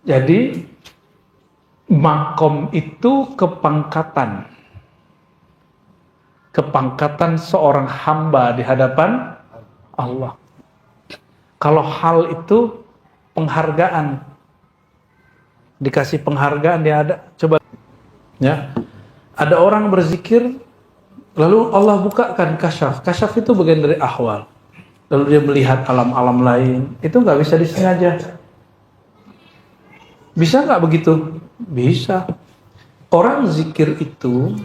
Jadi makom itu kepangkatan. Kepangkatan seorang hamba di hadapan Allah. Kalau hal itu penghargaan. Dikasih penghargaan dia ada. Coba ya. Ada orang berzikir lalu Allah bukakan kasyaf. Kasyaf itu bagian dari ahwal. Lalu dia melihat alam-alam lain. Itu nggak bisa disengaja. Bisa nggak begitu? Bisa. Orang zikir itu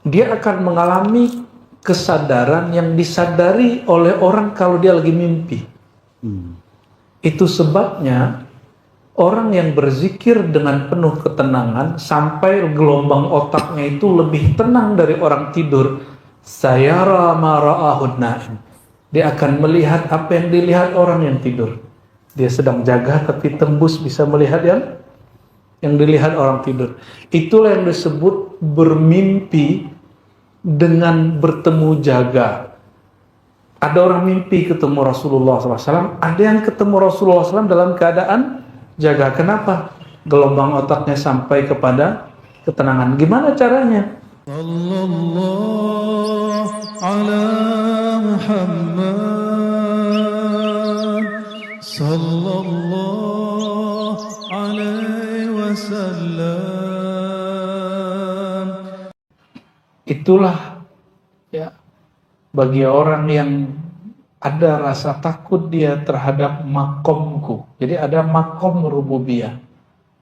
dia akan mengalami kesadaran yang disadari oleh orang kalau dia lagi mimpi. Itu sebabnya orang yang berzikir dengan penuh ketenangan sampai gelombang otaknya itu lebih tenang dari orang tidur. Sayara ma ra'ahun naim. Dia akan melihat apa yang dilihat orang yang tidur. Dia sedang jaga tapi tembus bisa melihat yang dilihat orang tidur. Itulah yang disebut bermimpi dengan bertemu jaga. Ada orang mimpi ketemu Rasulullah SAW, ada yang ketemu Rasulullah SAW dalam keadaan jaga. Kenapa? Gelombang otaknya sampai kepada ketenangan. Gimana caranya? Sallallahu ala Muhammad Sallallahu alaihi wasallam. Itulah ya, bagi orang yang ada rasa takut dia terhadap makomku. Jadi ada makom rububiyah,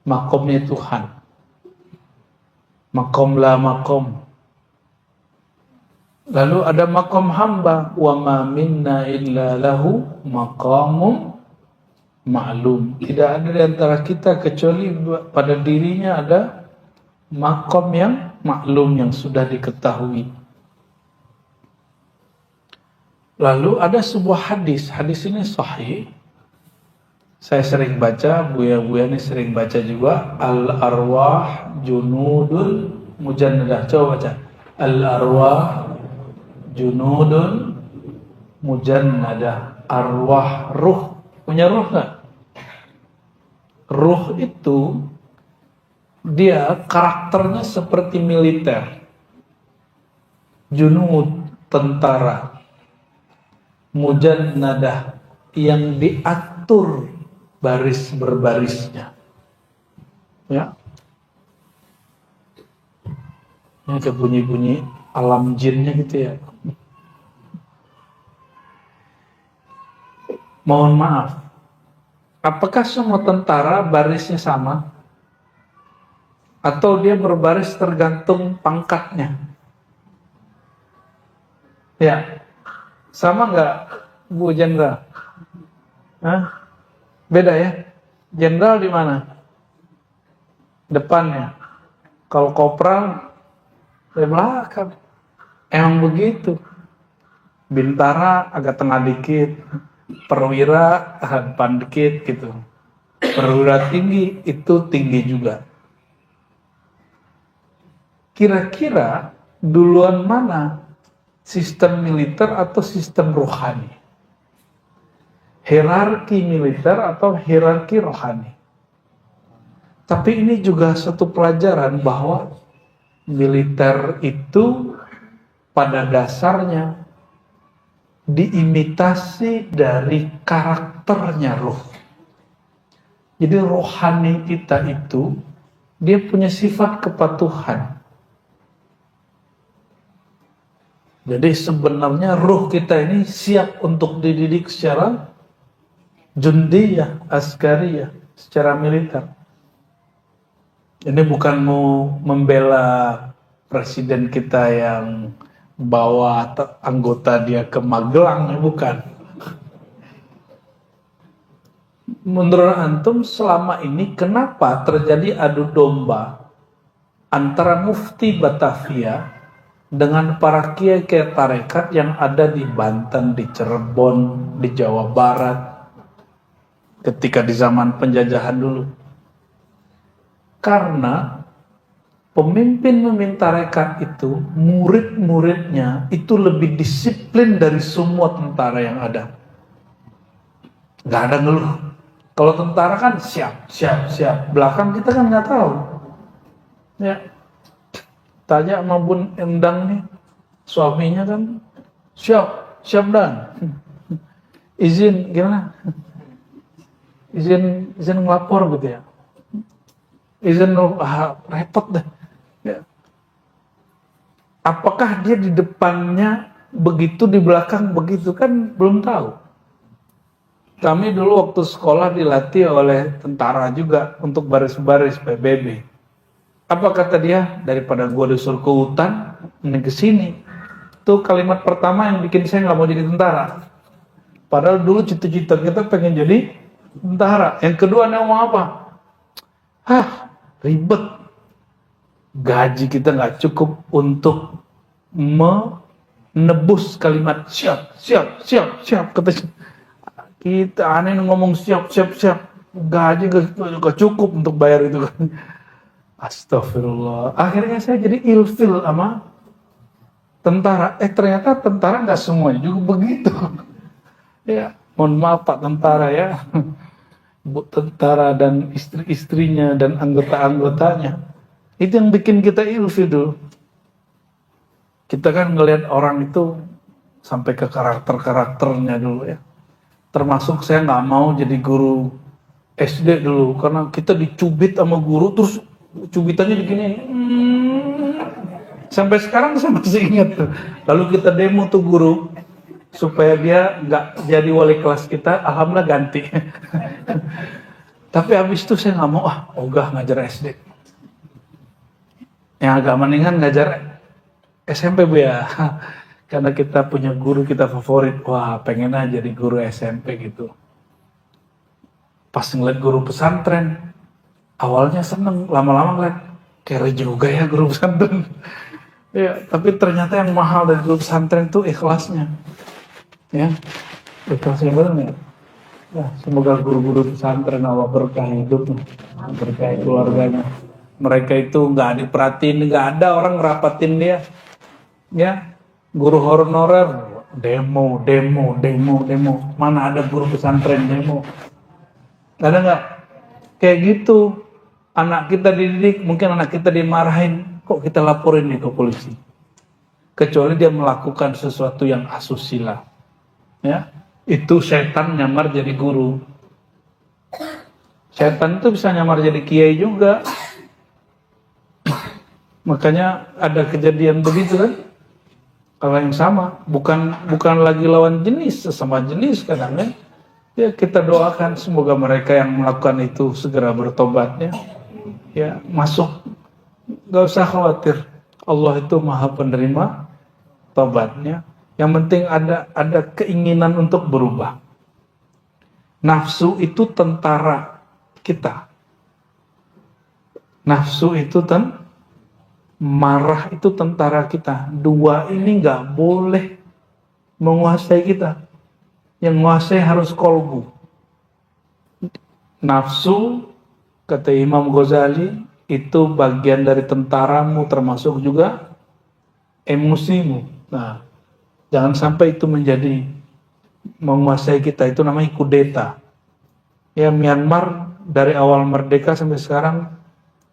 makomnya Tuhan. Makom la makom. Lalu ada makom hamba, wa ma minna illa lahu maqamum ma'lum. Tidak ada di antara kita kecuali pada dirinya ada makom yang maklum, yang sudah diketahui. Lalu ada sebuah hadis ini sahih. Saya sering baca, Buya ini sering baca juga. Al-arwah junudun mujannadah. Coba baca. Al-arwah junudun mujannadah. Arwah, ruh. Punya ruh nggak? Ruh itu dia karakternya seperti militer. Junud, tentara. Mujannadah, yang diatur baris berbarisnya. Ya. Ini ada bunyi-bunyi alam jinnya gitu ya. Mohon maaf. Apakah semua tentara barisnya sama? Atau dia berbaris tergantung pangkatnya? Ya. Sama nggak, Bu Jenderal? Hah? Beda ya? Jenderal di mana? Depannya. Kalau kopral di belakang. Emang begitu. Bintara agak tengah dikit, perwira depan dikit gitu. Perwira tinggi itu tinggi juga. Kira-kira duluan mana? Sistem militer atau sistem rohani? Hierarki militer atau hierarki rohani? Tapi ini juga satu pelajaran bahwa militer itu pada dasarnya diimitasi dari karakternya roh. Jadi rohani kita itu dia punya sifat kepatuhan. Jadi sebenarnya ruh kita ini siap untuk dididik secara jundiyah, askariyah, secara militer. Ini bukan mau membela presiden kita yang bawa anggota dia ke Magelang, bukan. Menurut antum selama ini kenapa terjadi adu domba antara mufti Batavia dengan para kiai-kiai tarekat yang ada di Banten, di Cirebon, di Jawa Barat ketika di zaman penjajahan dulu? Karena pemimpin tarekat itu, murid-muridnya itu lebih disiplin dari semua tentara yang ada. Gak ada ngeluh. Kalau tentara kan siap. Belakang kita kan nggak tahu. Ya, tanya sama Bun Endang nih, suaminya kan siap dan izin gimana? Izin ngelapor gitu ya. Izin repot deh. Ya. Apakah dia di depannya begitu, di belakang begitu, kan belum tahu. Kami dulu waktu sekolah dilatih oleh tentara juga untuk baris-baris PBB. Apa kata dia? Daripada gua disuruh ke hutan, ini ke sini. Itu kalimat pertama yang bikin saya nggak mau jadi tentara. Padahal dulu cita-cita kita pengen jadi tentara. Yang kedua dia ngomong apa? Ribet. Gaji kita nggak cukup untuk menebus kalimat siap. Kata kita aneh ngomong siap. Gaji gak cukup untuk bayar itu kan. Astagfirullah. Akhirnya saya jadi ilfil sama tentara. Ternyata tentara nggak semuanya juga begitu. Ya, mohon maaf Pak tentara ya. Bu tentara dan istri-istrinya dan anggota-anggotanya. Itu yang bikin kita ilfil dulu. Kita kan ngelihat orang itu sampai ke karakternya dulu ya. Termasuk saya nggak mau jadi guru SD dulu karena kita dicubit sama guru terus cubitannya begini. Sampai sekarang saya masih ingat tuh. Lalu kita demo tuh guru supaya dia nggak jadi wali kelas kita, alhamdulillah ganti. Tapi habis itu saya nggak mau, ogah ngajar SD. Yang agak mendingan ngajar SMP Bu ya. Karena kita punya guru kita favorit, pengen aja jadi guru SMP gitu. Pas ngeliat guru pesantren, awalnya seneng, lama-lama ngeliat, kere juga ya guru pesantren. Ya, tapi ternyata yang mahal dari guru pesantren itu ikhlasnya. Ya, ikhlasnya benar. Ya, semoga guru-guru pesantren Allah berkah hidupnya, berkah keluarganya. Mereka itu nggak diperhatiin, nggak ada orang ngerapatin dia. Ya. Guru honorer demo. Mana ada guru pesantren demo? Ada nggak? Kayak gitu. Anak kita dididik, mungkin anak kita dimarahin, kok kita laporin nih ke polisi? Kecuali dia melakukan sesuatu yang asusila. Ya, itu setan nyamar jadi guru. Setan itu bisa nyamar jadi kiai juga. Makanya ada kejadian begitu kan? Kalau yang sama, bukan lagi lawan jenis, sesama jenis kadang kan. Ya kita doakan semoga mereka yang melakukan itu segera bertobatnya. Ya masuk, gak usah khawatir. Allah itu maha penerima tobatnya. Yang penting ada keinginan untuk berubah. Nafsu itu tentara kita. Nafsu itu marah itu tentara kita. Dua ini nggak boleh menguasai kita. Yang menguasai harus kolbu. Nafsu, kata Imam Ghazali, itu bagian dari tentaramu, termasuk juga emosimu. Nah, jangan sampai itu menjadi menguasai kita. Itu namanya kudeta. Ya, Myanmar dari awal merdeka sampai sekarang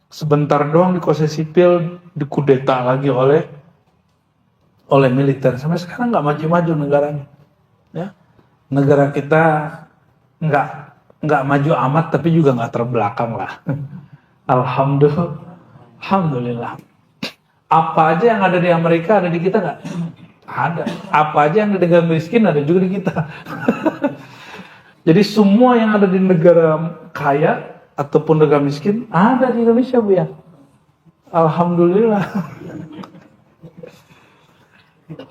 sebentar doang dikuasai sipil, dikudeta lagi oleh militer. Sampai sekarang nggak maju-maju negaranya. Ya, negara kita nggak maju amat, tapi juga nggak terbelakang lah. Alhamdulillah. Apa aja yang ada di Amerika ada di kita nggak? Ada. Apa aja yang di negara miskin ada juga di kita. Jadi semua yang ada di negara kaya ataupun negara miskin ada di Indonesia Bu ya. Alhamdulillah.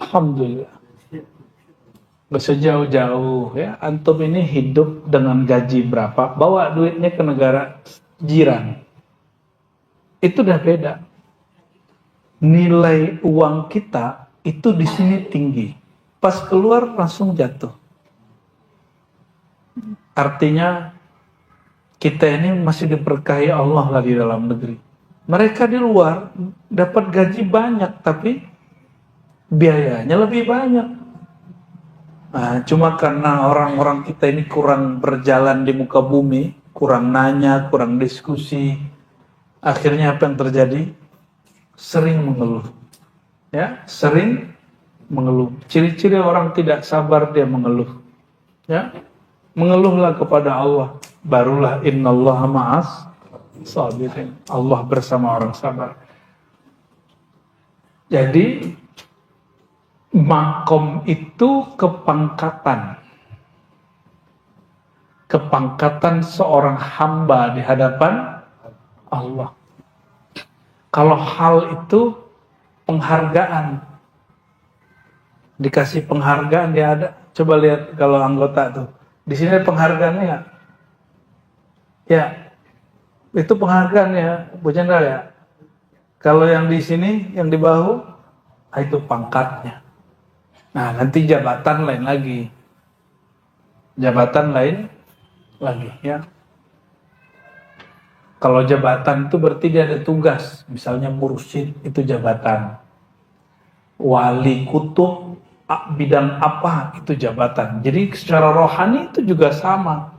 Alhamdulillah. Gak sejauh-jauh ya. Antum ini hidup dengan gaji berapa, bawa duitnya ke negara jiran. Itu udah beda. Nilai uang kita itu di sini tinggi. Pas keluar langsung jatuh. Artinya kita ini masih diberkahi Allah lah di dalam negeri. Mereka di luar dapat gaji banyak, tapi biayanya lebih banyak. Nah, cuma karena orang-orang kita ini kurang berjalan di muka bumi, kurang nanya, kurang diskusi, akhirnya apa yang terjadi? Sering mengeluh. Ya, sering mengeluh. Ciri-ciri orang tidak sabar dia mengeluh. Ya, mengeluhlah kepada Allah. Barulah innallaha ma'as sabirin. Allah bersama orang sabar. Jadi makom itu kepangkatan. Kepangkatan seorang hamba di hadapan Allah. Kalau hal itu penghargaan. Dikasih penghargaan dia ada. Coba lihat kalau anggota tuh. Di sini ada penghargaannya ya. Ya. Itu penghargaannya, Bu Jenderal ya. Kalau yang di sini, yang di bahu, itu pangkatnya. Nah, nanti jabatan lain lagi. Jabatan lain lagi, ya. Kalau jabatan itu berarti dia ada tugas. Misalnya mursyid, itu jabatan. Wali kutub, bidang apa, itu jabatan. Jadi secara rohani itu juga sama.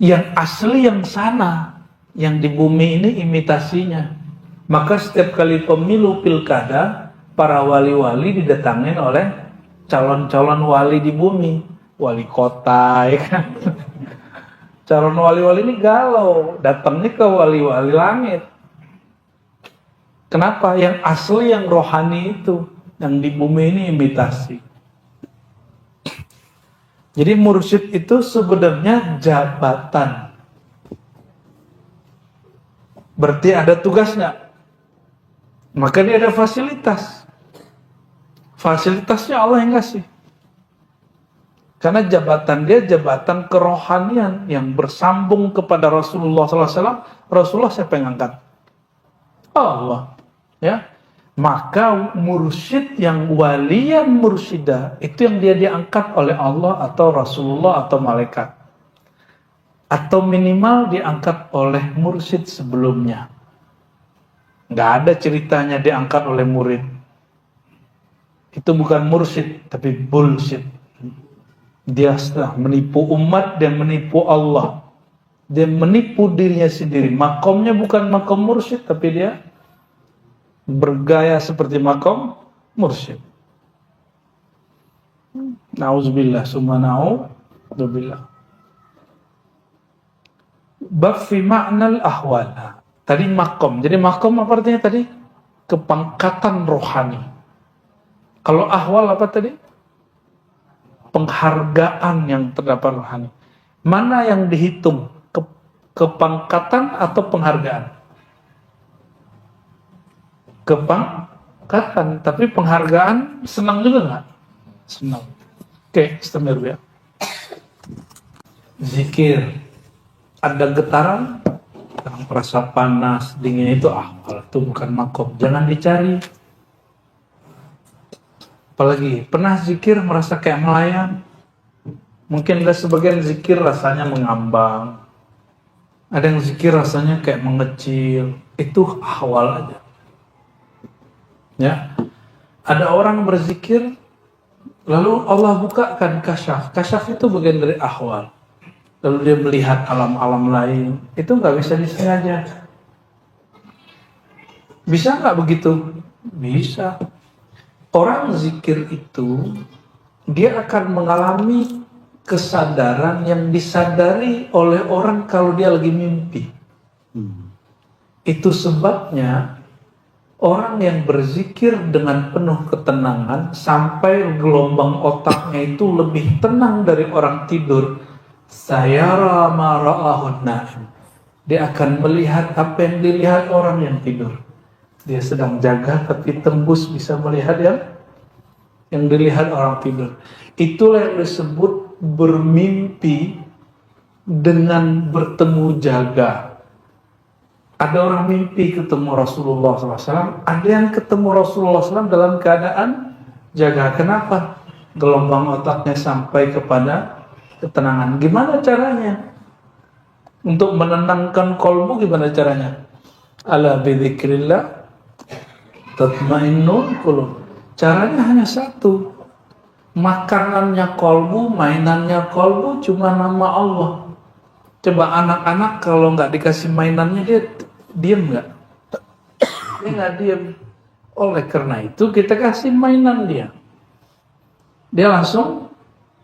Yang asli yang sana, yang di bumi ini imitasinya. Maka setiap kali pemilu pilkada, para wali-wali didatangin oleh calon-calon wali di bumi. Wali kota, ya kan? Calon wali-wali ini galau, datangnya ke wali-wali langit. Kenapa? Yang asli, yang rohani itu, yang di bumi ini imitasi. Jadi mursyid itu sebenarnya jabatan. Berarti ada tugasnya. Maka dia ada fasilitas. Fasilitasnya Allah yang kasih. Karena jabatan dia jabatan kerohanian yang bersambung kepada Rasulullah SAW. Rasulullah siapa yang angkat? Allah. Ya. Maka mursyid yang walian mursyidah itu yang dia diangkat oleh Allah atau Rasulullah atau malaikat. Atau minimal diangkat oleh mursyid sebelumnya. Nggak ada ceritanya diangkat oleh murid. Itu bukan mursyid, tapi bullshit. Dia sudah menipu umat dan menipu Allah. Dia menipu dirinya sendiri. Makomnya bukan makom mursyid, tapi dia bergaya seperti makom mursyid. Nauzubillah, summa na'udzubillah. Bab fi ma'nal ahwal. Tadi makom. Jadi makom apa artinya tadi? Kepangkatan rohani. Kalau ahwal apa tadi? Penghargaan yang terdapat rohani. Mana yang dihitung? Kepangkatan atau penghargaan? Kepangkatan. Tapi penghargaan senang juga nggak? Senang. Oke, istamir ya. Zikir. Ada getaran, yang merasa panas, dingin itu ahwal, itu bukan makom. Jangan dicari. Apalagi pernah zikir merasa kayak melayang. Mungkin ada sebagian zikir rasanya mengambang. Ada yang zikir rasanya kayak mengecil. Itu ahwal aja. Ya. Ada orang berzikir lalu Allah bukakan kasyaf. Kasyaf itu bagian dari ahwal. Lalu dia melihat alam-alam lain, itu nggak bisa disengaja. Bisa nggak begitu? Bisa. Orang zikir itu, dia akan mengalami kesadaran yang disadari oleh orang kalau dia lagi mimpi. Itu sebabnya, orang yang berzikir dengan penuh ketenangan, sampai gelombang otaknya itu lebih tenang dari orang tidur. Sayara ma ra'ahun na'im. Dia akan melihat apa yang dilihat orang yang tidur. Dia sedang jaga tapi tembus bisa melihat yang dilihat orang tidur. Itulah yang disebut bermimpi dengan bertemu jaga. Ada orang mimpi ketemu Rasulullah SAW. Ada yang ketemu Rasulullah SAW dalam keadaan jaga. Kenapa? Gelombang otaknya sampai kepada ketenangan. Gimana caranya? Untuk menenangkan kolbu gimana caranya? Ala bidzikrillah tatmainnul qulub. Caranya hanya satu. Makanannya kolbu, mainannya kolbu, cuma nama Allah. Coba anak-anak kalau nggak dikasih mainannya dia diem nggak? Dia nggak diem. Oleh karena itu kita kasih mainan dia. Dia langsung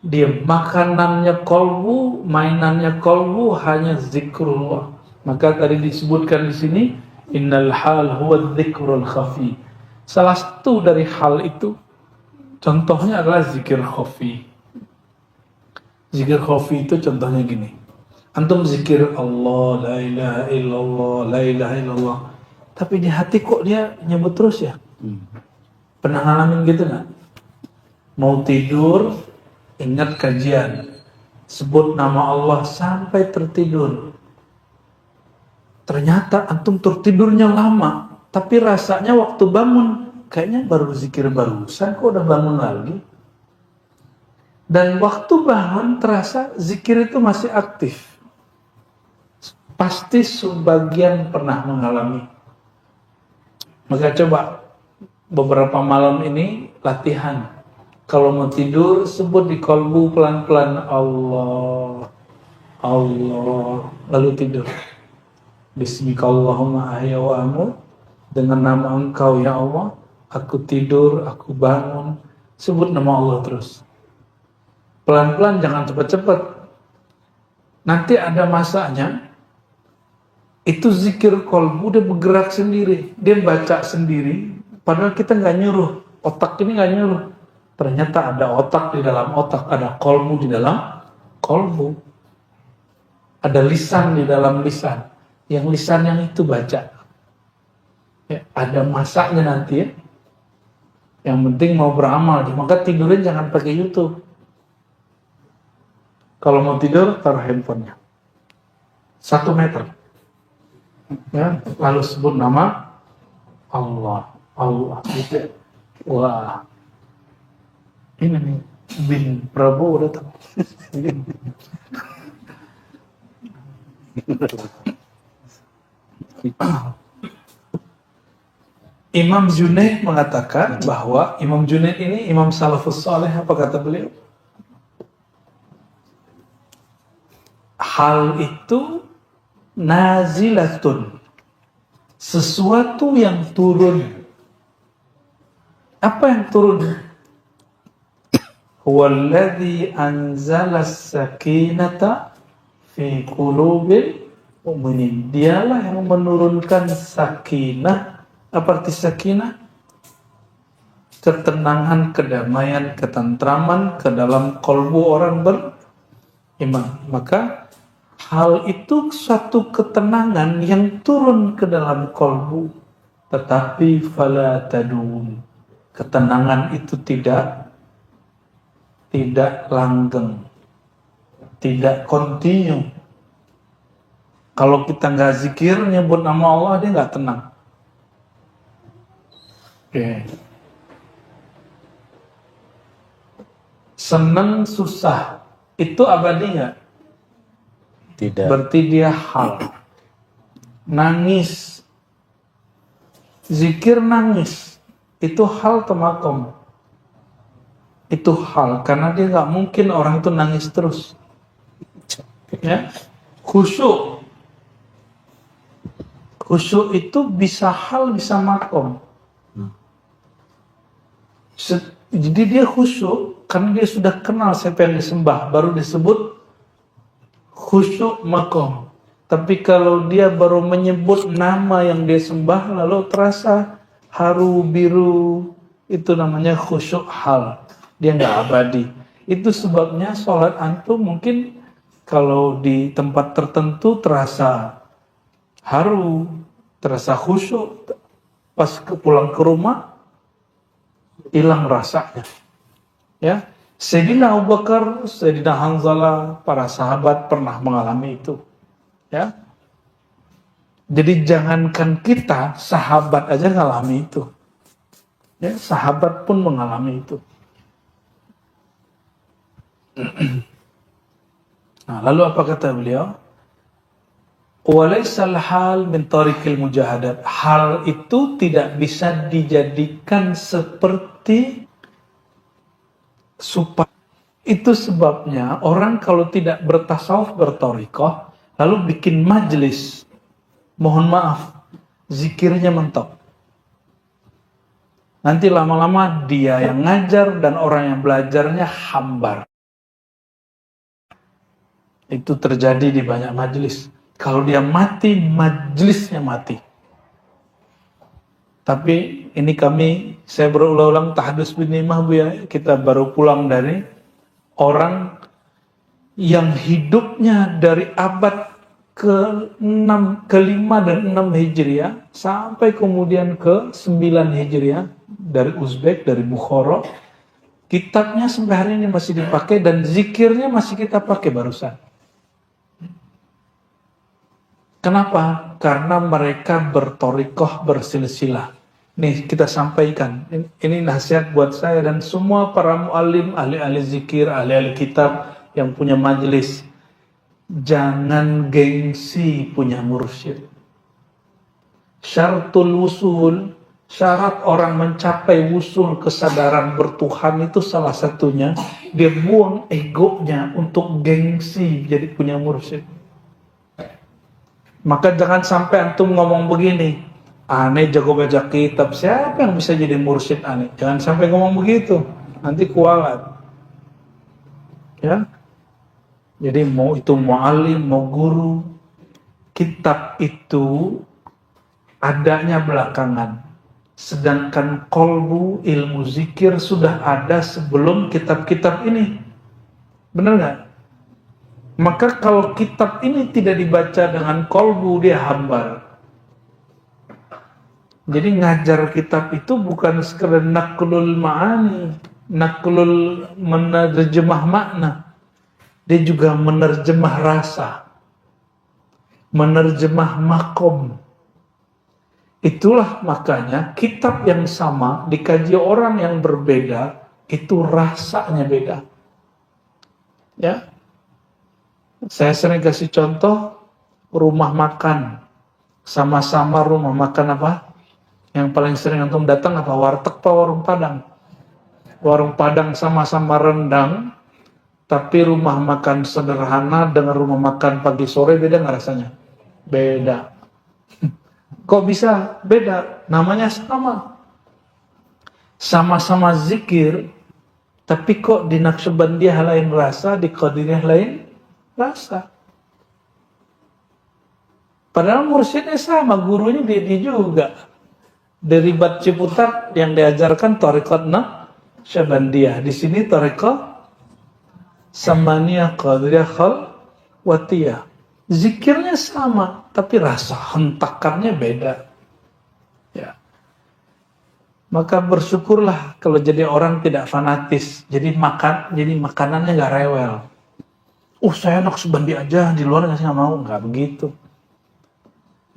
diem. Makanannya kolbu, mainannya kolbu, hanya zikrullah. Maka tadi disebutkan di sini, innal hal huwa dzikrul khafi. Salah satu dari hal itu, contohnya adalah zikir khafi. Zikir khafi itu contohnya gini. Antum zikir Allah, la ilaha illallah, la ilaha illallah. Tapi di hati kok dia nyebut terus ya? Pernah ngalamin gitu nggak? Mau tidur, ingat kajian. Sebut nama Allah sampai tertidur. Ternyata antum tertidurnya lama. Tapi rasanya waktu bangun, kayaknya baru zikir barusan, kok udah bangun lagi? Dan waktu bangun terasa zikir itu masih aktif. Pasti sebagian pernah mengalami. Maka coba beberapa malam ini latihan. Kalau mau tidur sebut di kolbu pelan-pelan Allah, Allah, lalu tidur. Bismillahirrahmanirrahim, ahya wa amut. Dengan nama Engkau ya Allah, aku tidur, aku bangun. Sebut nama Allah terus. Pelan-pelan, jangan cepat-cepat. Nanti ada masanya. Itu zikir kolbu, dia bergerak sendiri, dia baca sendiri, padahal kita nggak nyuruh, otak ini nggak nyuruh. Ternyata ada otak di dalam otak, ada kolbu di dalam kolbu, ada lisan di dalam lisan, yang lisan yang itu baca. Ya, ada masanya nanti ya. Yang penting mau beramal, maka tidurin jangan pakai YouTube. Kalau mau tidur taruh handphonenya 1 meter. Ya, lalu sebut nama Allah, Allah gitu. Wah, ini nih bin Prabowo datang. Imam Junaid mengatakan bahwa Imam Junaid ini Imam Salafus Saleh, apa kata beliau? Hal itu nazilatun, sesuatu yang turun. Apa yang turun? Huwallazi anzala sakinata fi qulubil mu'minin. Dialah yang menurunkan sakinah. Apa arti sakinah? Ketenangan, kedamaian, ketentraman ke dalam kolbu orang beriman. Maka hal itu suatu ketenangan yang turun ke dalam kolbu, tetapi fala tadum. Ketenangan itu tidak langgeng, tidak kontinu. Kalau kita nggak zikir, nyebut nama Allah, dia nggak tenang. Oke. Senang susah itu abadi nggak? Tidak. Berarti dia hal. Nangis, zikir nangis, itu hal temakom. Itu hal, karena dia nggak mungkin orang itu nangis terus. Ya, khusyuk. Khusyuk itu bisa hal, bisa makom. Jadi dia khusyuk karena dia sudah kenal siapa yang disembah, baru disebut khusyuk makom. Tapi kalau dia baru menyebut nama yang dia sembah lalu terasa haru biru, itu namanya khusyuk hal. Dia nggak abadi. Itu sebabnya sholat antum mungkin kalau di tempat tertentu terasa haru, terasa khusyuk, pas pulang ke rumah hilang rasanya. Ya, Sayyidina Abu Bakar, Sayyidina Hanzalah, para sahabat pernah mengalami itu. Ya, jadi jangankan kita, sahabat aja mengalami itu. Ya, sahabat pun mengalami itu. Nah, lalu apa kata beliau? Walaisal hal min tariqil mujahadat. Hal itu tidak bisa dijadikan seperti supaya itu sebabnya orang kalau tidak bertasawuf bertorikoh lalu bikin majelis, mohon maaf, zikirnya mentok. Nanti lama-lama dia yang ngajar dan orang yang belajarnya hambar. Itu terjadi di banyak majelis. Kalau dia mati, majelisnya mati. Tapi ini saya berulang-ulang tahadus bin nimah, Bu ya. Kita baru pulang dari orang yang hidupnya dari abad ke-5 dan 6 Hijriah sampai kemudian ke-9 Hijriah dari Uzbek, dari Bukhara. Kitabnya sampai hari ini masih dipakai dan zikirnya masih kita pakai barusan. Kenapa? Karena mereka bertorikoh, bersilsilah. Nih kita sampaikan, ini nasihat buat saya dan semua para mu'alim, ahli-ahli zikir, ahli-ahli kitab yang punya majelis. Jangan gengsi punya mursyid. Syaratul wusul, syarat orang mencapai wusul kesadaran bertuhan itu salah satunya, dia buang egonya untuk gengsi jadi punya mursyid. Maka jangan sampai antum ngomong begini, aneh jago baca kitab, siapa yang bisa jadi mursyid aneh? Jangan sampai ngomong begitu, nanti kualat. Ya, jadi mau itu mu'alim, mau guru, kitab itu adanya belakangan. Sedangkan kolbu, ilmu zikir sudah ada sebelum kitab-kitab ini. Benar nggak? Maka kalau kitab ini tidak dibaca dengan kolbu, dia hambar. Jadi ngajar kitab itu bukan sekedar naklul ma'ani, naklul menerjemah makna. Dia juga menerjemah rasa, menerjemah makom. Itulah makanya kitab yang sama dikaji orang yang berbeda, itu rasanya beda. Ya. Saya sering kasih contoh rumah makan. Sama-sama rumah makan apa? Yang paling sering antum datang apa? Warteg apa warung Padang? Warung Padang sama-sama rendang, tapi rumah makan sederhana dengan rumah makan pagi sore beda nggak rasanya? Beda. Kok bisa beda? Namanya sama. Sama-sama zikir, tapi kok di Naqsyabandiyah lain rasa, di Qadiriyah lain rasa. Padahal mursyidnya sama, gurunya dia juga. Dari Bat Ciputat yang diajarkan Thariqat Naqsyabandiyah. Di sini Thariqat Samaniyah Qadiriyah Khalwatiyah. Zikirnya sama, tapi rasa hentakannya beda. Ya. Maka bersyukurlah kalau jadi orang tidak fanatis. Jadi makanannya nggak rewel. Saya Naqsyabandi aja, di luar nggak mau, nggak begitu.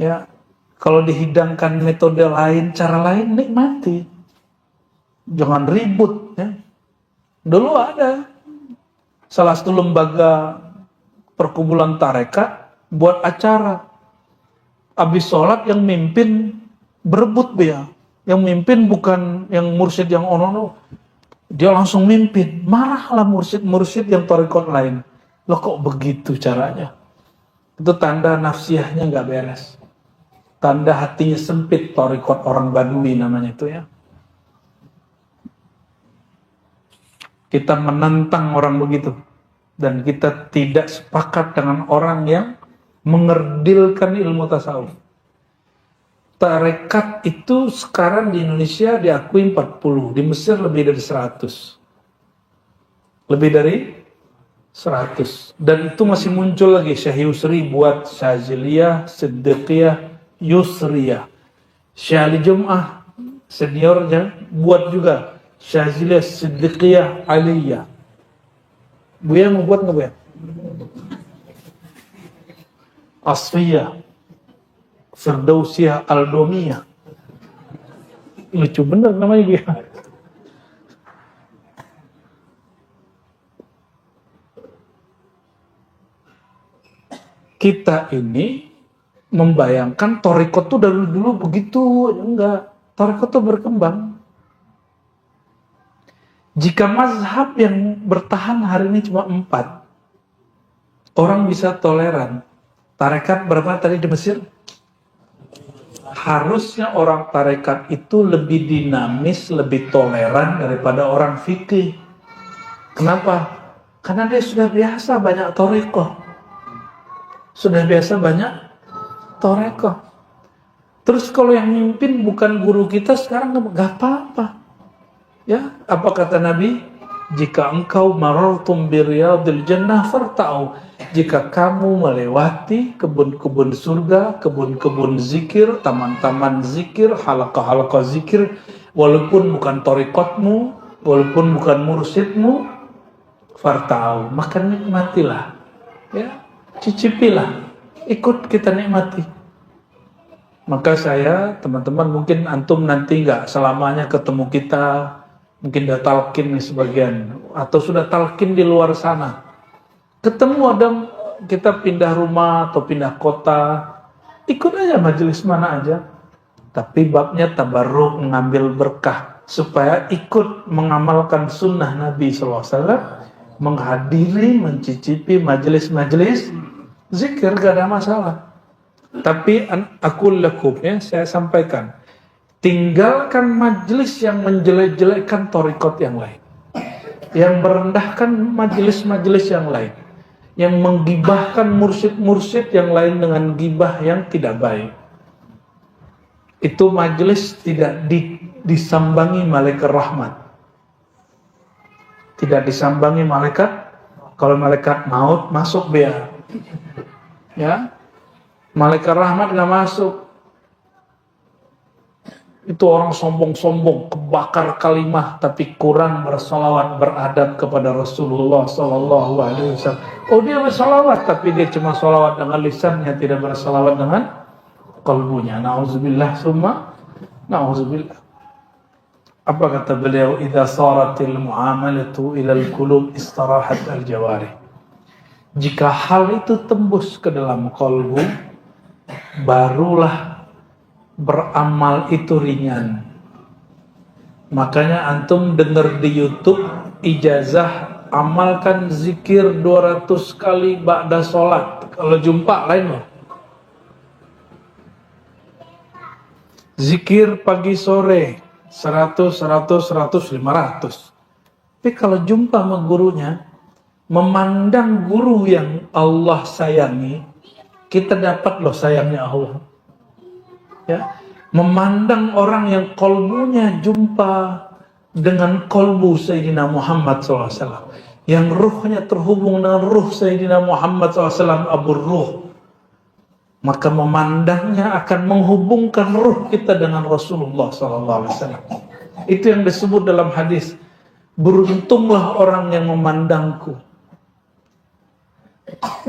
Ya, kalau dihidangkan metode lain, cara lain, nikmati. Jangan ribut. Ya. Dulu ada salah satu lembaga perkumpulan tarekat buat acara. Habis sholat yang mimpin berebut dia. Yang mimpin bukan yang mursyid yang ono-ono. Dia langsung mimpin. Marahlah mursyid yang tarekat lain. Loh kok begitu caranya? Itu tanda nafsiyahnya nggak beres. Tanda hatinya sempit, tarekat orang Badui namanya itu ya. Kita menentang orang begitu. Dan kita tidak sepakat dengan orang yang mengerdilkan ilmu tasawuf. Tarekat itu sekarang di Indonesia diakui 40, di Mesir lebih dari 100. Lebih dari 100. Dan itu masih muncul lagi. Syekh Yusri buat Syaziliyah, Siddiqiyah, Yusriyah. Syekh Ali Jum'ah seniornya buat juga Syaziliyah, Siddiqiyah, Aliyah. Buya mau buat nggak Buya? Asfiyah, Firdausiyah, Aldomiyah. Lucu bener namanya Buya. Kita ini membayangkan tarekat tuh dari dulu begitu, enggak. Tarekat tuh berkembang. Jika mazhab yang bertahan hari ini cuma 4, orang bisa toleran. Tarekat berapa tadi di Mesir? Harusnya orang tarekat itu lebih dinamis, lebih toleran daripada orang fikih. Kenapa? Karena dia sudah biasa banyak torekoh. Sudah biasa banyak torekoh. Terus kalau yang mimpin bukan guru kita sekarang nggak apa-apa. Ya, apa kata Nabi? Jika engkau marartum biriyadil jannah farta'u. Jika kamu melewati kebun-kebun surga, kebun-kebun zikir, taman-taman zikir, halaqah-halaqah zikir, walaupun bukan torikotmu, walaupun bukan mursyidmu, farta'u, maka nikmatilah, ya, cicipilah, ikut kita nikmati. Maka saya, teman-teman, mungkin antum nanti nggak selamanya ketemu kita, mungkin udah talqin nih sebagian, atau sudah talqin di luar sana. Ketemu ada kita pindah rumah atau pindah kota, ikut aja majelis mana aja. Tapi babnya tabarruk, mengambil berkah, supaya ikut mengamalkan sunnah Nabi SAW, menghadiri, mencicipi majelis-majelis zikir, gak ada masalah. Tapi aku lakum, ya, saya sampaikan, tinggalkan majelis yang menjelek-jelekkan torikot yang lain, yang merendahkan majelis-majelis yang lain, yang menggibahkan mursyid-mursyid yang lain dengan gibah yang tidak baik. Itu majelis tidak disambangi malaikat rahmat, tidak disambangi malaikat. Kalau malaikat maut masuk biar, ya, malaikat rahmat nggak masuk. Itu orang sombong-sombong, kebakar kalimah, tapi kurang bersalawat, beradab kepada Rasulullah SAW. Oh, dia bersalawat, tapi dia cuma salawat dengan lisannya, tidak bersalawat dengan kalbunya. Na'udzubillah summa na'udzubillah. Apa kata beliau? Idza saratil muamalatu ilal qulub istarahat al jawarih. Jika hal itu tembus ke dalam kalbu, barulah beramal itu ringan. Makanya antum dengar di YouTube ijazah amalkan zikir 200 kali ba'da sholat. Kalau jumpa lain loh. Zikir pagi sore 100, 100, 100, 500. Tapi kalau jumpa sama gurunya, memandang guru yang Allah sayangi, kita dapat loh sayangnya Allah. Ya, memandang orang yang kolbunya jumpa dengan kolbu Sayyidina Muhammad SAW, yang ruhnya terhubung dengan ruh Sayyidina Muhammad SAW, Abu Ruh, maka memandangnya akan menghubungkan ruh kita dengan Rasulullah SAW. Itu yang disebut dalam hadis, beruntunglah orang yang memandangku.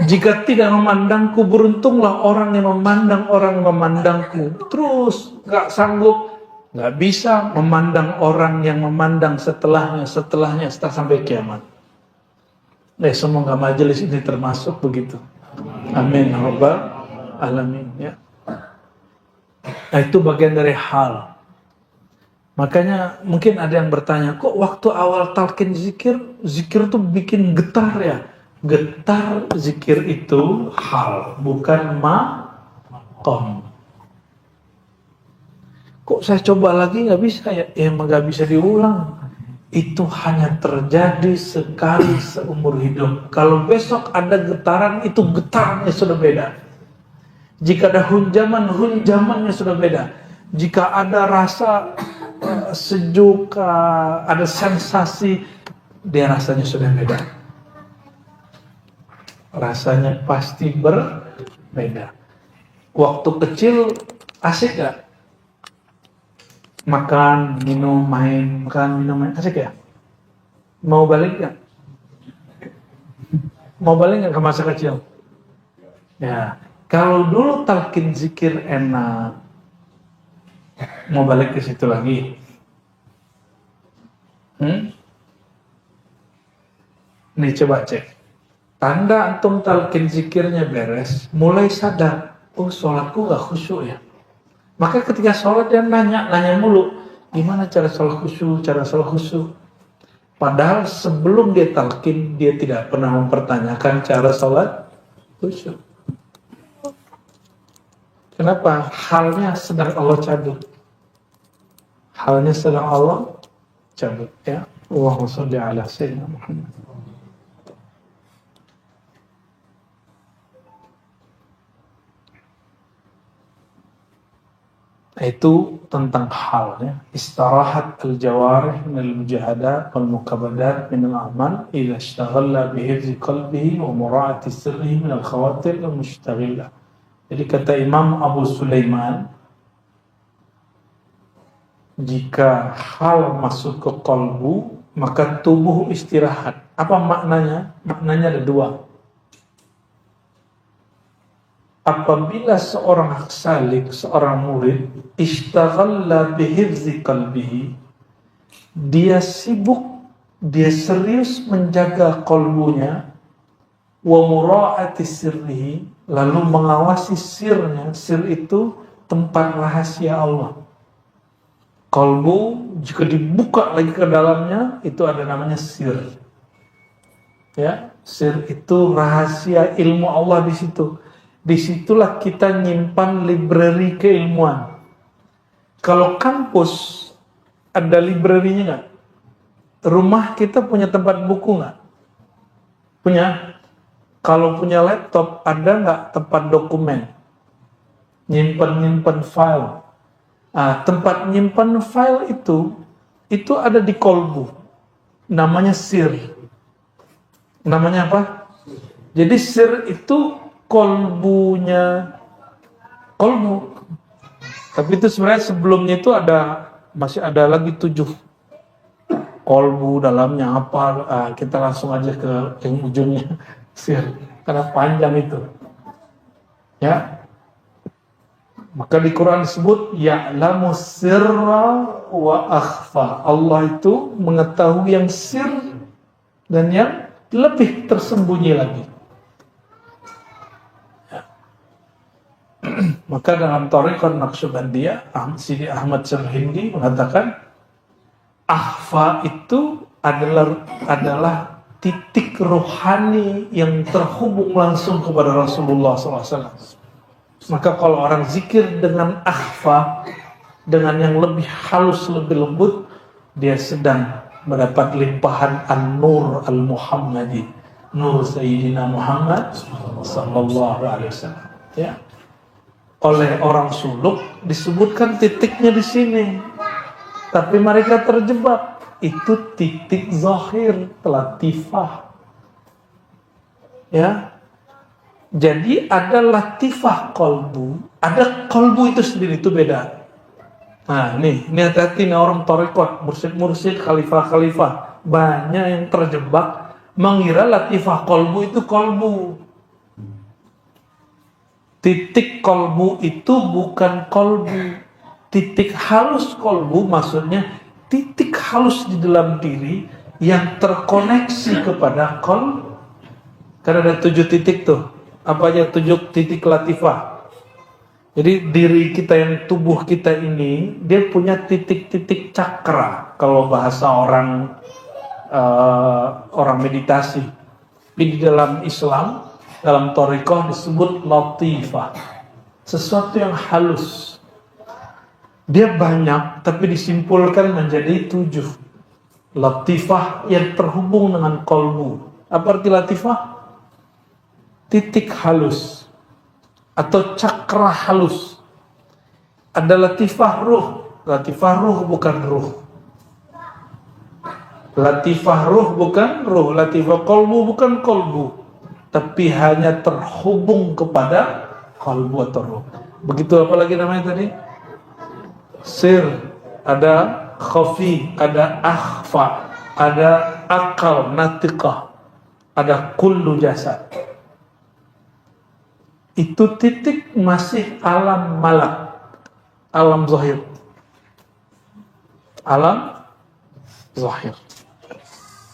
Jika tidak memandangku, beruntunglah orang yang memandang orang memandangku. Terus gak sanggup, gak bisa memandang orang yang memandang setelah sampai kiamat. Semoga majelis ini termasuk begitu. Amin rabbal alamin, ya. Nah, itu bagian dari hal. Makanya mungkin ada yang bertanya, kok waktu awal talqin zikir tuh bikin getar ya? Getar zikir itu hal, bukan maqam. Kok saya coba lagi nggak bisa ya? Emang nggak bisa diulang. Itu hanya terjadi sekali seumur hidup. Kalau besok ada getaran, itu getarannya sudah beda. Jika ada hunjamannya sudah beda. Jika ada rasa sejuk, ada sensasi, dia rasanya sudah beda. Rasanya pasti berbeda. Waktu kecil asik gak? Makan, minum, main, asik ya? Mau balik gak? Mau balik gak ke masa kecil? Ya, kalau dulu talqin zikir enak, mau balik ke situ lagi? Nih coba cek. Tanda antum talqin zikirnya beres, mulai sadar, oh sholatku gak khusyuk ya. Maka ketika sholat dia nanya mulu, gimana cara sholat khusyuk, Padahal sebelum dia talqin, dia tidak pernah mempertanyakan cara sholat khusyuk. Kenapa? Halnya sedang Allah cabut. Halnya sedang Allah cabut. Ya. Allahumma sholli ala sayyidina Muhammad. Itu tentang halnya istirahat al-jawarih min al-mujahadat wal mukabadat min al-amal idza ishtaghala bi hifzi qalbihi wa mura'ati sirrihi min al-khawatir al-mushtaghila. Jadi kata Imam Abu Sulaiman, jika hal masuk ke kalbu maka tubuh istirahat. Apa maknanya? Maknanya ada dua. Apabila seorang salik, seorang murid ishtaghala bihifzi qalbihi, dia sibuk, dia serius menjaga kalbunya, wa mura'ati sirrihi, lalu mengawasi sirnya. Sir itu tempat rahasia Allah. Kalbu jika dibuka lagi ke dalamnya, itu ada namanya sir. Ya, sir itu rahasia ilmu Allah di situ. Disitulah kita nyimpan library keilmuan. Kalau kampus ada library-nya nggak? Rumah kita punya tempat buku nggak? Punya. Kalau punya laptop ada nggak tempat dokumen? Nyimpan file. Tempat nyimpan file itu ada di kolbu. Namanya sir. Namanya apa? Jadi sir itu kolbunya kolbu. Tapi itu sebenarnya sebelumnya itu masih ada lagi 7 kolbu, dalamnya apa. Kita langsung aja ke yang ujungnya sir, karena panjang itu. Ya. Maka di Quran disebut ya'lamu sirra wa akhfa. Allah itu mengetahui yang sir dan yang lebih tersembunyi lagi. Maka dalam Thariqah Naqsyabandiyah, Sidi Ahmad Syarhindi mengatakan akhfa itu adalah titik rohani yang terhubung langsung kepada Rasulullah SAW. Maka kalau orang zikir dengan akhfa, dengan yang lebih halus, lebih lembut, dia sedang mendapat limpahan an-nur al-Muhammadi, nur Sayyidina Muhammad sallallahu alaihi wasallam. Ya. Oleh orang suluk disebutkan titiknya di sini, tapi mereka terjebak. Itu titik zahir, latifah. Ya, jadi ada latifah kolbu, ada kolbu itu sendiri, itu beda. Nah, ini hati-hati nih orang thariqat, mursyid-mursyid, khalifah-khalifah, banyak yang terjebak mengira latifah kolbu itu kolbu. Titik kolbu itu bukan kolbu. Titik halus kolbu maksudnya titik halus di dalam diri yang terkoneksi kepada kolbu. Karena ada 7 titik tuh. Apa aja 7 titik latifah. Jadi diri kita yang tubuh kita ini, dia punya titik-titik cakra. Kalau bahasa orang meditasi. Di dalam Islam, dalam thariqah disebut latifah. Sesuatu yang halus. Dia banyak, tapi disimpulkan menjadi 7. Latifah yang terhubung dengan kolbu. Apa arti latifah? Titik halus. Atau cakra halus. Ada latifah ruh. Latifah ruh bukan ruh. Latifah ruh bukan ruh. Latifah kolbu bukan kolbu. Tapi hanya terhubung kepada kalbu atau ruh. Begitu apa lagi namanya tadi? Sir, ada khafi, ada akhfa, ada akal, natiqah, ada kullu jasad. Itu titik masih alam malak, alam zahir. Alam zahir.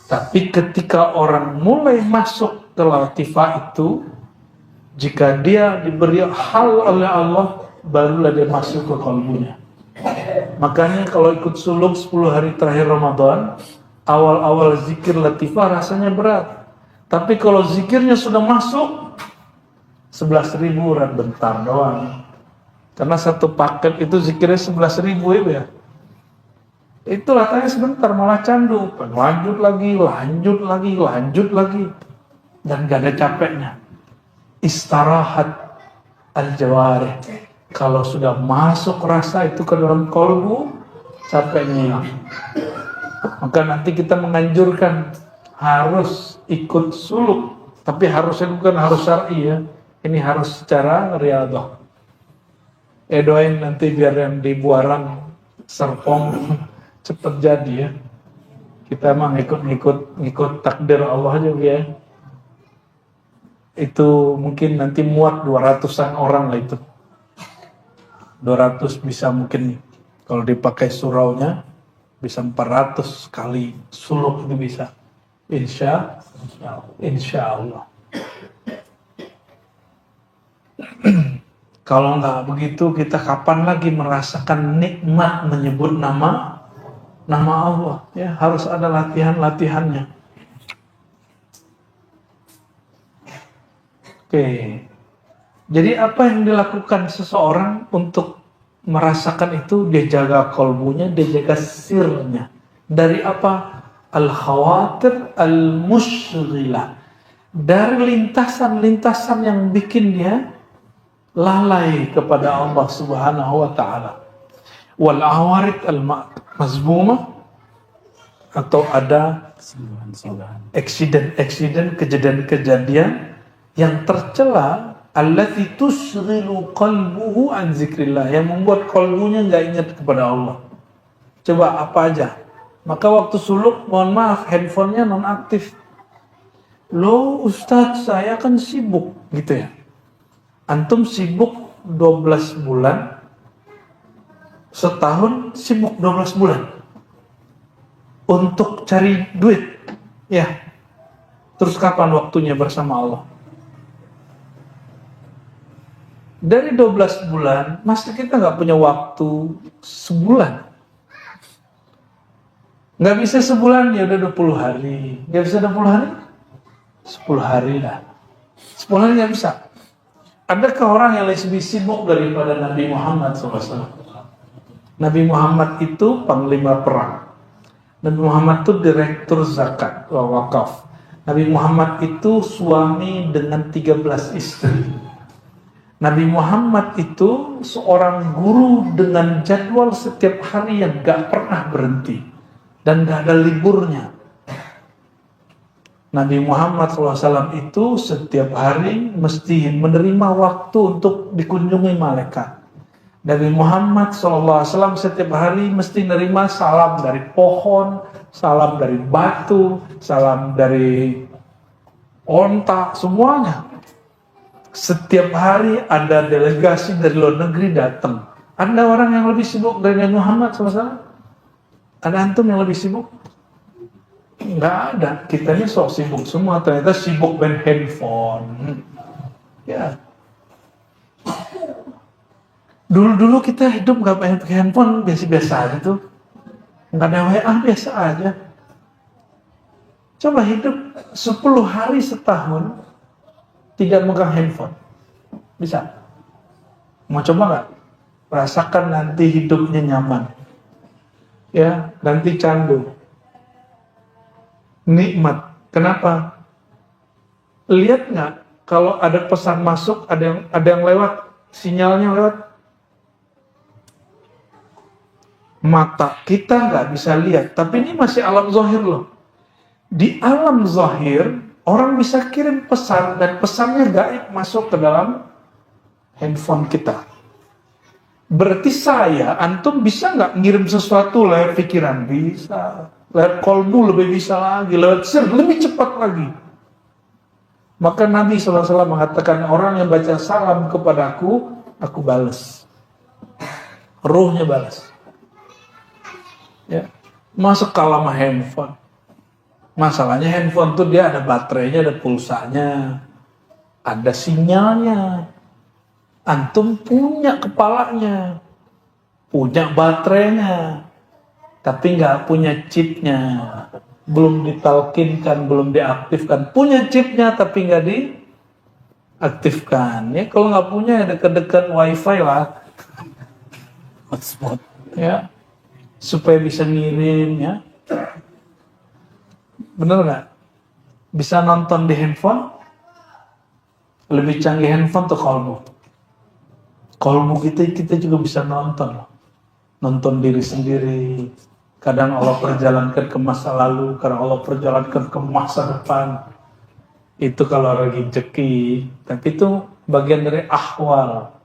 Tapi ketika orang mulai masuk ke latifah itu, jika dia diberi hal oleh Allah, barulah dia masuk ke kalbunya. Makanya kalau ikut suluk 10 hari terakhir Ramadan, Awal-awal zikir latifah rasanya berat. Tapi kalau zikirnya sudah masuk, 11.000 orang bentar doang. Karena satu paket itu zikirnya 11.000 itu ya. Itu latihnya sebentar malah candu. Lanjut lagi. Dan gak ada capeknya. Istirahat al-jawarih. Kalau sudah masuk rasa itu ke dalam kolbu, capeknya hilang. Maka nanti kita menganjurkan harus ikut suluk. Tapi harusnya bukan harus syar'i ya. Ini harus secara riyadhah. Doain nanti biar yang di Buaran, Serpong cepat jadi ya. Kita emang ngikut takdir Allah juga ya. Itu mungkin nanti muat 200-an orang lah itu. 200 bisa mungkin kalau dipakai suraunya bisa 400 kali suluk itu bisa. Insya Allah. Kalau nggak begitu kita kapan lagi merasakan nikmat menyebut nama Allah ya, harus ada latihannya. Oke. Jadi apa yang dilakukan seseorang untuk merasakan itu? Dia jaga kolbunya, dia jaga sirnya. Dari apa? Al-khawatir al-mushghilah. Dari lintasan-lintasan yang bikin dia lalai kepada Allah Subhanahu wa taala. Wal awarid al-mazmumah, atau ada eksiden, kejadian-kejadian yang tercela, allati tusghilu qalbuhu an zikrillah, yang membuat kalbunya enggak ingat kepada Allah. Coba apa aja? Maka waktu suluk, mohon maaf, handphonenya nonaktif. Loh Ustadz, saya kan sibuk gitu ya. Antum sibuk 12 bulan, setahun sibuk 12 bulan untuk cari duit ya. Terus kapan waktunya bersama Allah? Dari 12 bulan, masa kita nggak punya waktu sebulan? Nggak bisa sebulan, ya udah 20 hari. Nggak bisa 20 hari? 10 hari lah. 10 hari nggak bisa. Adakah orang yang lebih sibuk daripada Nabi Muhammad SAW? Nabi Muhammad itu panglima perang. Nabi Muhammad itu direktur zakat wa wakaf. Nabi Muhammad itu suami dengan 13 istri. Nabi Muhammad itu seorang guru dengan jadwal setiap hari yang gak pernah berhenti dan gak ada liburnya. Nabi Muhammad SAW itu setiap hari mesti menerima waktu untuk dikunjungi malaikat. Nabi Muhammad SAW setiap hari mesti menerima salam dari pohon, salam dari batu, salam dari onta, semuanya. Setiap hari ada delegasi dari luar negeri datang. Ada orang yang lebih sibuk dari Nabi Muhammad SAW? Ada antum yang lebih sibuk? Nggak ada. Kita ini sok sibuk semua. Ternyata sibuk main handphone. Ya. Dulu kita hidup nggak pakai handphone, biasa-biasa aja tuh. Nggak ada WA, biasa aja. Coba hidup 10 hari setahun tidak megang handphone. Bisa? Mau coba nggak? Rasakan nanti hidupnya nyaman. Ya, nanti candu. Nikmat. Kenapa? Lihat nggak? Kalau ada pesan masuk, ada yang lewat, sinyalnya lewat. Mata kita nggak bisa lihat, tapi ini masih alam zahir loh. Di alam zahir, orang bisa kirim pesan dan pesannya gaib masuk ke dalam handphone kita. Berarti antum bisa nggak ngirim sesuatu lewat pikiran? Bisa. Lewat kolbu lebih bisa lagi, lewat sir lebih cepat lagi. Maka Nabi SAW mengatakan, orang yang baca salam kepadaku, aku balas. Ruhnya balas. Ya, masuk kalah sama handphone. Masalahnya handphone tuh dia ada baterainya, ada pulsanya, ada sinyalnya. Antum punya kepalanya, punya baterainya, tapi nggak punya chipnya. belum ditalkinkan, belum diaktifkan. Punya chipnya tapi nggak diaktifkan. Ya kalau nggak punya ya dekat-dekat wifi lah. Hotspot. Ya supaya bisa ngirim ya. Bener nggak? Bisa nonton di handphone, lebih canggih handphone tuh kolbu kita juga bisa nonton loh. Nonton diri sendiri. Kadang Allah perjalankan ke masa lalu, kadang Allah perjalankan ke masa depan. Itu kalau lagi rezeki, tapi itu bagian dari ahwal.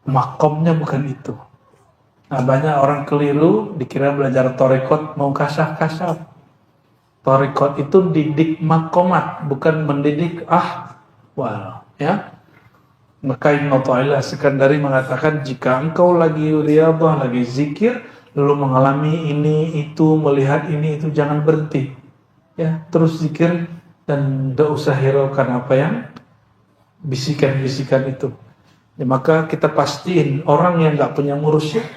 Makomnya bukan itu. Nah, banyak orang keliru dikira belajar tarekat mau kasyaf. Tarekat itu didik makomat, bukan mendidik ahwal, ya. Maka Ibnu Athaillah Sekandari mengatakan jika engkau lagi riyadhah, lagi zikir, lalu mengalami ini, itu, melihat ini, itu, jangan berhenti. Ya, terus zikir dan tidak usah hiraukan apa yang bisikan-bisikan itu. Ya, maka kita pastiin orang yang nggak punya mursyid,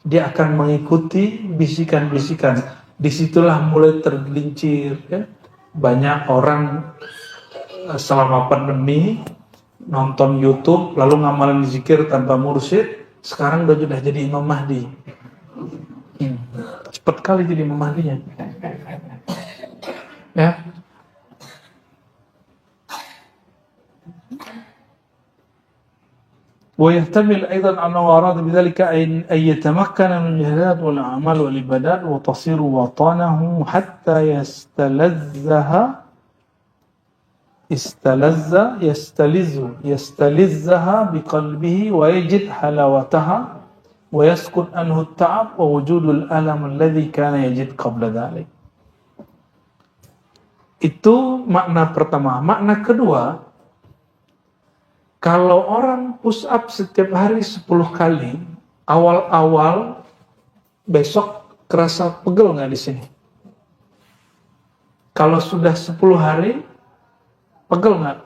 dia akan mengikuti bisikan-bisikan. Disitulah mulai tergelincir. Ya. Banyak orang selama pandemi nonton YouTube lalu ngamalin zikir tanpa mursyid, sekarang sudah jadi Imam Mahdi. Cepat kali jadi Imam Mahdinya. Ya. ويحتمل أيضا أنه أراد بذلك أن يتمكن من الجهاد والأعمال والعبادات وتصير وطنه حتى يستلذها بقلبه ويجد حلاوتها ويسكن عنه التعب ووجود الألم الذي كان يجد قبل ذلك. Itu makna pertama. Makna kedua, kalau orang push up setiap hari 10 kali, awal-awal besok kerasa pegel nggak di sini? Kalau sudah 10 hari, pegel nggak?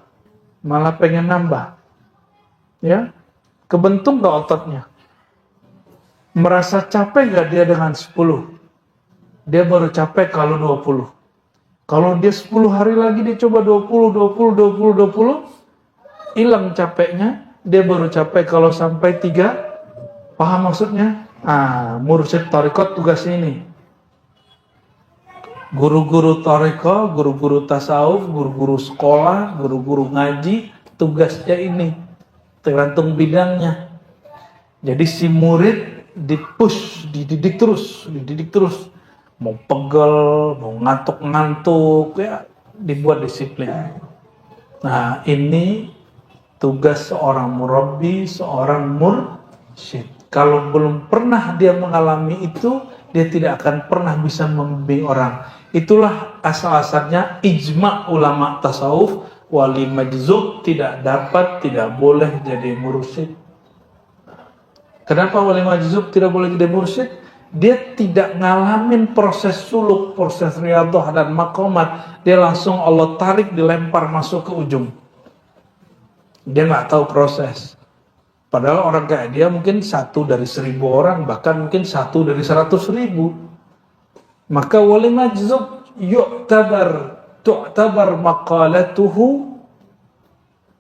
Malah pengen nambah. Ya, kebentuk nggak ototnya? Merasa capek nggak dia dengan 10? Dia baru capek kalau 20. Kalau dia 10 hari lagi dia coba 20, hilang capeknya, dia baru capek kalau sampai 3. Paham maksudnya? Mursyid tarekat tugasnya ini. Guru-guru tarekat, guru-guru tasawuf, guru-guru sekolah, guru-guru ngaji, tugasnya ini. Tergantung bidangnya. Jadi si murid dipush, dididik terus. Mau pegel, mau ngantuk-ngantuk, ya dibuat disiplin. Nah, ini tugas seorang murabbi, seorang mursyid. Kalau belum pernah dia mengalami itu, dia tidak akan pernah bisa membimbing orang. Itulah asal-asalnya ijma' ulama tasawuf, wali majzub tidak boleh jadi mursyid. Kenapa wali majzub tidak boleh jadi mursyid? Dia tidak ngalamin proses suluk, proses riyadhah dan maqamat. Dia langsung Allah tarik, dilempar masuk ke ujung. Dia nggak tahu proses. Padahal orang kayak dia mungkin 1 dari 1000 orang, bahkan mungkin 1 dari 100.000. Maka wali majzub tu'tabar maqalatuhu,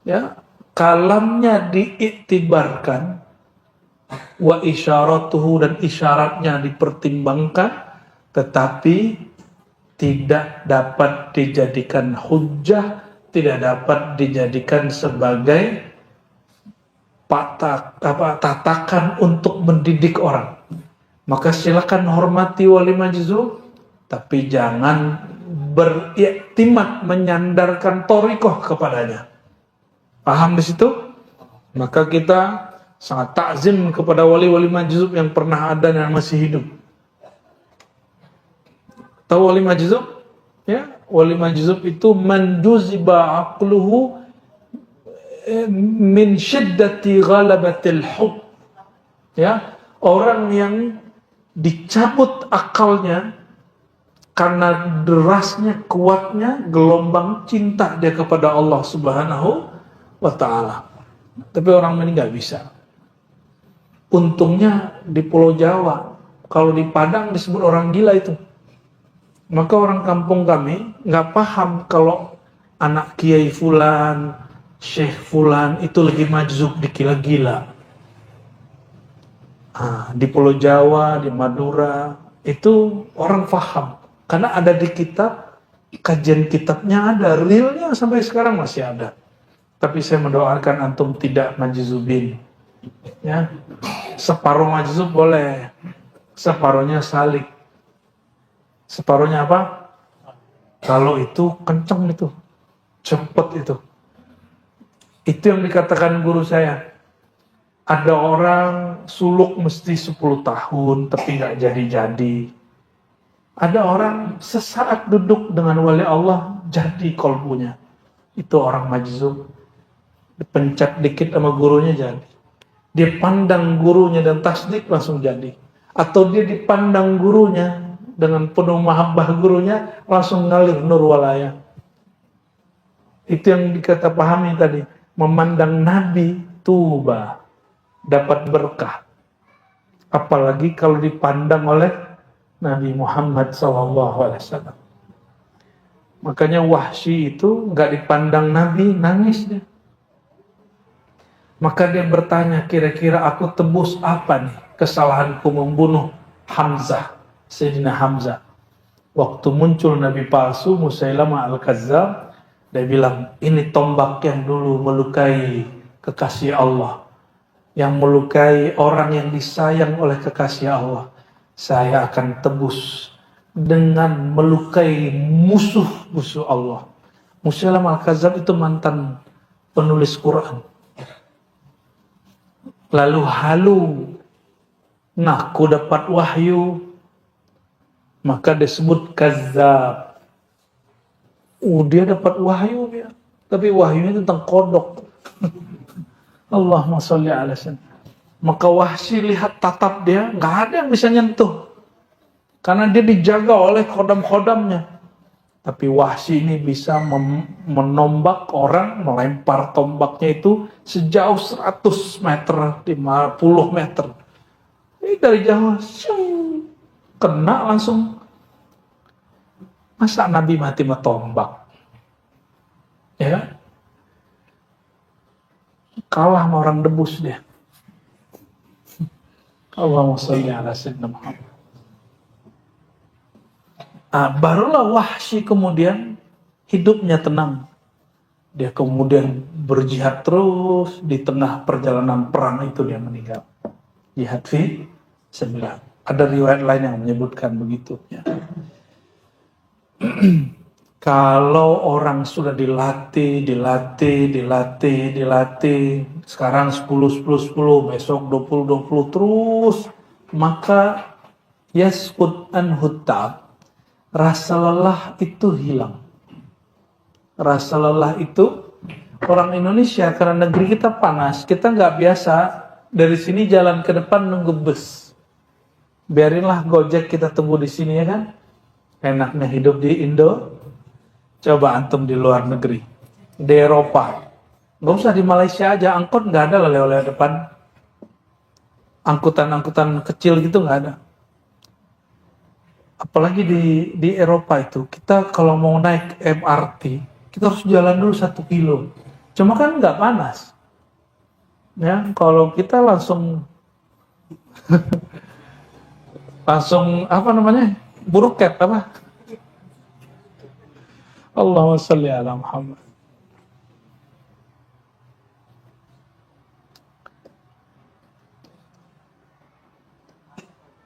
ya, kalamnya diiktibarkan, wa isyaratuhu, dan isyaratnya dipertimbangkan, tetapi tidak dapat dijadikan hujjah, tidak dapat dijadikan sebagai tatakan untuk mendidik orang. Maka silakan hormati wali majzub, tapi jangan beriktimat menyandarkan thariqah kepadanya. Paham di situ? Maka kita sangat takzim kepada wali-wali majzub yang pernah ada dan masih hidup. Tahu wali majzub? Ya, wali majzub itu man juziba aqluhu min syiddati ghalabatil hub. Ya, orang yang dicabut akalnya karena derasnya, kuatnya gelombang cinta dia kepada Allah Subhanahu wa ta'ala. Tapi orang ini nggak bisa. Untungnya di Pulau Jawa, kalau di Padang disebut orang gila itu. Maka orang kampung kami nggak paham kalau anak kiai fulan, syekh fulan itu lagi majzub dikila-gila. Di Pulau Jawa, di Madura, itu orang paham. Karena ada di kitab, kajian kitabnya ada, realnya sampai sekarang masih ada. Tapi saya mendoakan antum tidak majzubin. Ya, separuh majzub boleh, separuhnya salik. Separuhnya apa? Kalau itu kenceng itu, cepet itu. Itu yang dikatakan guru saya. Ada orang suluk mesti 10 tahun tapi nggak jadi-jadi. Ada orang sesaat duduk dengan wali Allah jadi kolbunya. Itu orang majzub. Dipencet dikit sama gurunya jadi. Dia pandang gurunya dan tasdik langsung jadi. Atau dia dipandang gurunya dengan penuh mahabbah gurunya langsung ngalir nur walaya. Itu yang dikata pahami tadi. Memandang Nabi tuba. Dapat berkah. Apalagi kalau dipandang oleh Nabi Muhammad SAW. Makanya Wahsy itu nggak dipandang Nabi, nangis dia. Maka dia bertanya, kira-kira aku tebus apa nih kesalahanku membunuh Hamzah, Sayyidina Hamzah. Waktu muncul Nabi palsu Musailamah Al-Kazzab, dia bilang, ini tombak yang dulu melukai kekasih Allah. Yang melukai orang yang disayang oleh kekasih Allah. Saya akan tebus dengan melukai musuh-musuh Allah. Musailamah Al-Kazzab itu mantan penulis Quran. Lalu halu ngaku dapat wahyu, maka disebut kazzab. Dia dapat wahyu ya, tapi wahyunya tentang kodok. Allahumma sholli ala sayyidina. Maka Wahsy lihat tatap dia, nggak ada yang bisa nyentuh. Karena dia dijaga oleh khodam-khodamnya. Tapi Wahsy ini bisa menombak orang, melempar tombaknya itu sejauh 100 meter, 50 meter. Ini dari jauh, kena langsung. Masa Nabi mati sama tombak? Ya, kalah sama orang debus dia. Allahumma sholli ala sayyidina Muhammad. Barulah Wahsy kemudian hidupnya tenang. Dia kemudian berjihad terus, di tengah perjalanan perang itu dia meninggal. Jihad fi sabilillah. Ada riwayat lain yang menyebutkan begitu. Ya. Kalau orang sudah dilatih, sekarang 10, besok 20 terus, maka yaskut an hutab, rasa lelah itu hilang. Rasa lelah itu, orang Indonesia karena negeri kita panas, kita nggak biasa dari sini jalan ke depan nunggu bus. Biarinlah Gojek kita tunggu di sini ya kan. Enaknya hidup di Indo. Coba antum di luar negeri, di Eropa, nggak usah di Malaysia aja, angkot nggak ada lewat depan, angkutan kecil gitu nggak ada. Apalagi di Eropa itu, kita kalau mau naik MRT, kita harus jalan dulu 1 kilo. Cuma kan nggak panas, ya. Kalau kita langsung apa namanya, buruket apa? Allahumma sholli ala Muhammad.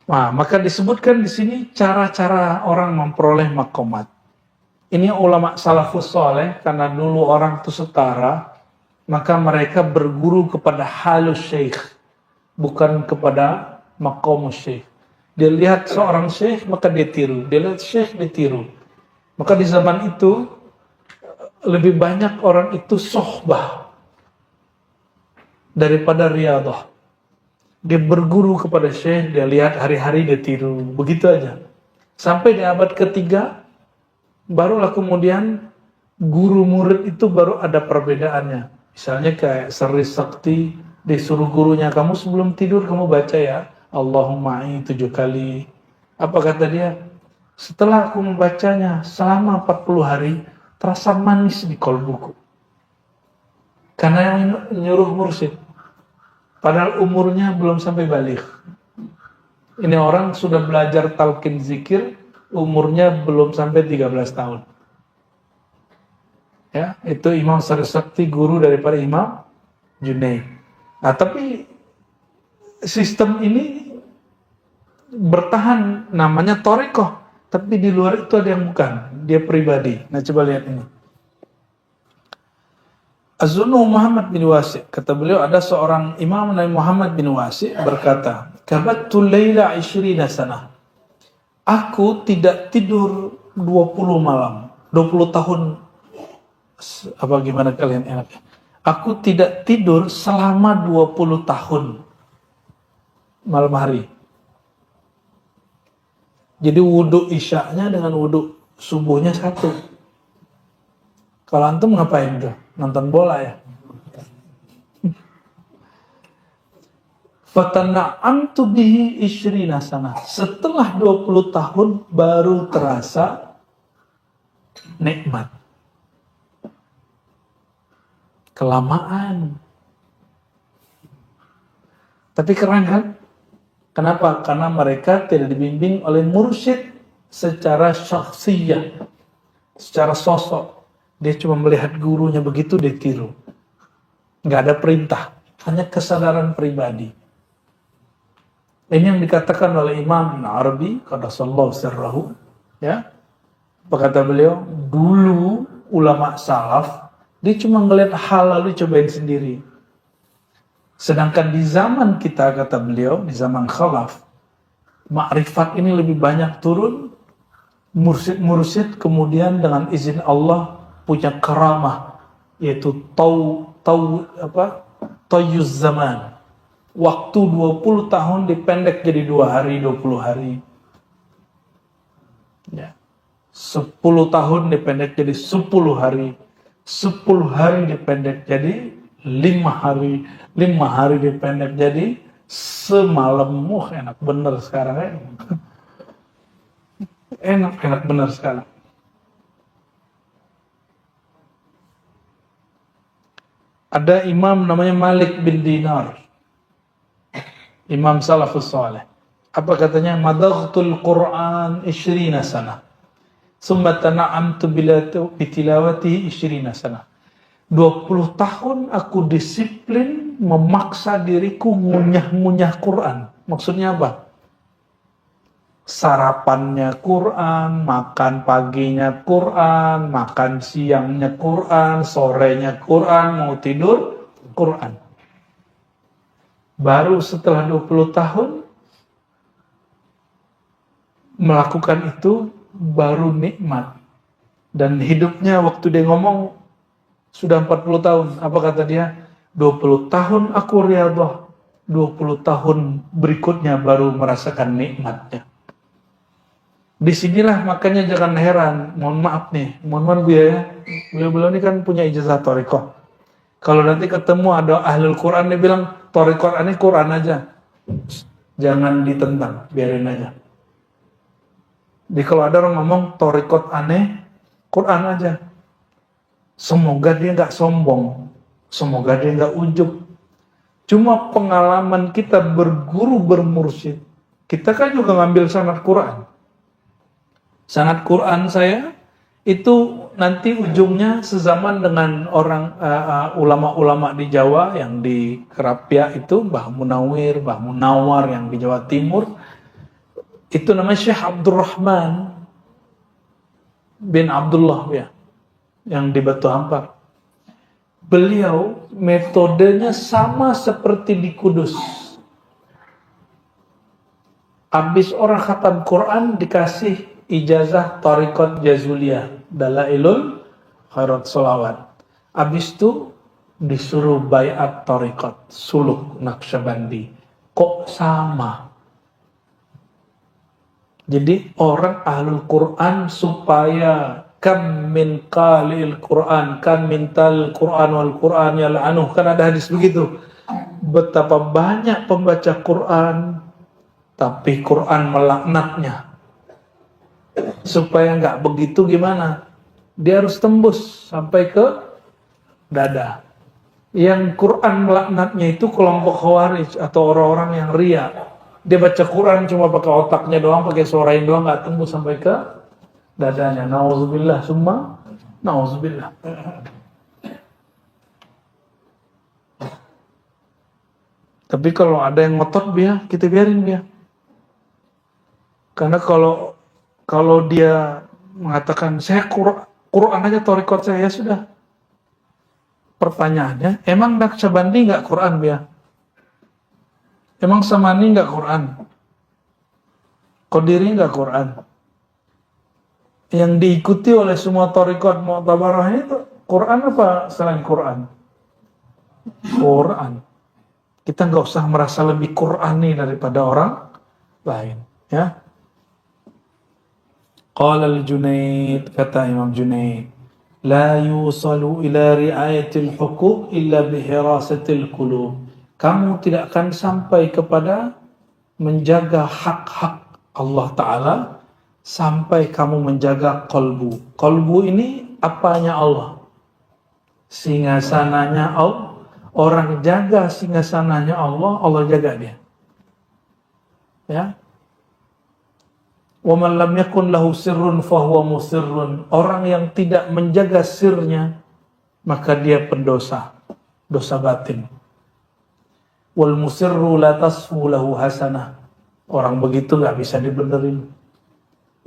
Nah, maka disebutkan di sini cara-cara orang memperoleh maqamat. Ini ulama salafus saleh, karena dulu orang itu setara, maka mereka berguru kepada halus syekh, bukan kepada maqamus syekh. Dia lihat seorang syekh, maka dia tiru. Dia lihat syekh, dia tiru. Maka di zaman itu lebih banyak orang itu sohbah daripada riyadah. Dia berguru kepada syekh, dia lihat hari-hari dia tiru, begitu aja. Sampai di abad ketiga, barulah kemudian guru murid itu baru ada perbedaannya. Misalnya kayak Sri Sakti, disuruh gurunya, kamu sebelum tidur kamu baca ya Allahumma 7 kali. Apa kata dia? Setelah aku membacanya selama 40 hari, terasa manis di kolbuku. Karena yang nyuruh mursyid. Padahal umurnya belum sampai balik. Ini orang sudah belajar talqin zikir, umurnya belum sampai 13 tahun. Ya, itu Imam Saraswati, guru daripada Imam Junaid. Nah, tapi sistem ini bertahan, namanya thariqah. Tapi di luar itu ada yang bukan, dia pribadi. Nah, coba lihat ini. Az-Zunnu Muhammad bin Wasi', kata beliau, ada seorang imam Nabi Muhammad bin Wasi' berkata, "Kabattu laila 20 sanah." Aku tidak tidur 20 malam, 20 tahun. Apa gimana kalian enaknya? Aku tidak tidur selama 20 tahun malam hari. Jadi wudhu isya'nya dengan wudhu subuhnya satu. Kalau antum ngapain tuh? Nonton bola ya? Fatana'amtu bihi 20 sanah. Setelah 20 tahun baru terasa nikmat. Kelamaan. Tapi keren kan? Kenapa? Karena mereka tidak dibimbing oleh mursyid secara syakhsiyah, secara sosok. Dia cuma melihat gurunya begitu, dia tiru. Nggak ada perintah, hanya kesadaran pribadi. Ini yang dikatakan oleh Imam Ibn Arabi, qaddasallahu sirrahu. Ya, apa kata beliau? Dulu ulama salaf, dia cuma ngelihat hal lalu cobain sendiri. Sedangkan di zaman kita, kata beliau, di zaman khalaf, ma'rifat ini lebih banyak turun, mursyid kemudian dengan izin Allah punya karamah, yaitu tayyuz zaman. Waktu 20 tahun dipendek jadi 2 hari, 20 hari. Ya. 10 tahun dipendek jadi 10 hari. 10 hari dipendek jadi 5 hari, 5 hari dipendek jadi semalam. Enak bener sekarang ya. Enak bener sekarang. Ada imam namanya Malik bin Dinar, imam salafus salih. Apa katanya? Madaghtul Quran 20 sanah. Summa tana'amtu bitilawati 20 sanah. 20 tahun aku disiplin memaksa diriku ngunyah-ngunyah Quran. Maksudnya apa? Sarapannya Quran, makan paginya Quran, makan siangnya Quran, sorenya Quran, mau tidur Quran. Baru setelah 20 tahun melakukan itu baru nikmat. Dan hidupnya waktu dia ngomong sudah 40 tahun. Apa kata dia? 20 tahun aku riyadhah, 20 tahun berikutnya baru merasakan nikmatnya. Disinilah makanya jangan heran, mohon maaf nih, mohon maaf Bu ya, beliau ini kan punya ijazah thariqah. Kalau nanti ketemu ada ahlul Quran, dia bilang thariqah ini Quran aja, jangan ditentang, biarin aja. Jadi kalau ada orang ngomong thariqah aneh, Quran aja. Semoga dia nggak sombong, semoga dia nggak ujub. Cuma pengalaman kita berguru bermursyid, kita kan juga ngambil sanad Quran. Sanad Quran saya itu nanti ujungnya sezaman dengan orang ulama-ulama di Jawa yang di Kerapia itu, Mbah Munawir, Mbah Munawar yang di Jawa Timur. Itu namanya Syekh Abdurrahman bin Abdullah ya, yang di Batu Ampar. Beliau metodenya sama seperti di Kudus. Habis orang khatam Quran dikasih ijazah thariqat jazuliyah, dalailul khairat sholawat. Habis itu disuruh baiat thariqat suluk Naqsyabandi. Kok sama? Jadi orang ahlul Quran supaya kam min qalil Quran, kam min tal Quran wal Quran yal'anuh, kan ada hadis begitu. Betapa banyak pembaca Quran tapi Quran melaknatnya. Supaya nggak begitu gimana? Dia harus tembus sampai ke dada. Yang Quran melaknatnya itu kelompok Khawarij atau orang-orang yang ria. Dia baca Quran cuma pakai otaknya doang, pakai suarain doang, nggak tembus sampai ke dadanya. Nauzubillah, summa nauzubillah. Tapi kalau ada yang ngotot kita biarin dia. Karena kalau dia mengatakan saya Quran aja torikot saya, ya sudah. Pertanyaannya, emang Naqsyabandi nggak Quran Emang Samani nggak Quran? Qadiri nggak Quran? Yang diikuti oleh semua torikot Mu'tabarah itu Quran apa selain Quran? Quran. Kita nggak usah merasa lebih Qurani daripada orang lain, ya. Qala al-Junaid, kata Imam Junaid, la yusalu ila ri'ayatil huquq illa bihirasatil qulub. Kamu tidak akan sampai kepada menjaga hak-hak Allah Ta'ala sampai kamu menjaga kolbu. Kolbu ini apanya Allah? Singgasananya Allah. Orang jaga singgasananya Allah, Allah jaga dia. Ya. Wa man lam yakun lahu sirrun fahuwa musirrun. Orang yang tidak menjaga sirnya, maka dia pendosa, dosa batin. Wal musirru la tasfu lahu hasanah. Orang begitu nggak bisa dibenerin.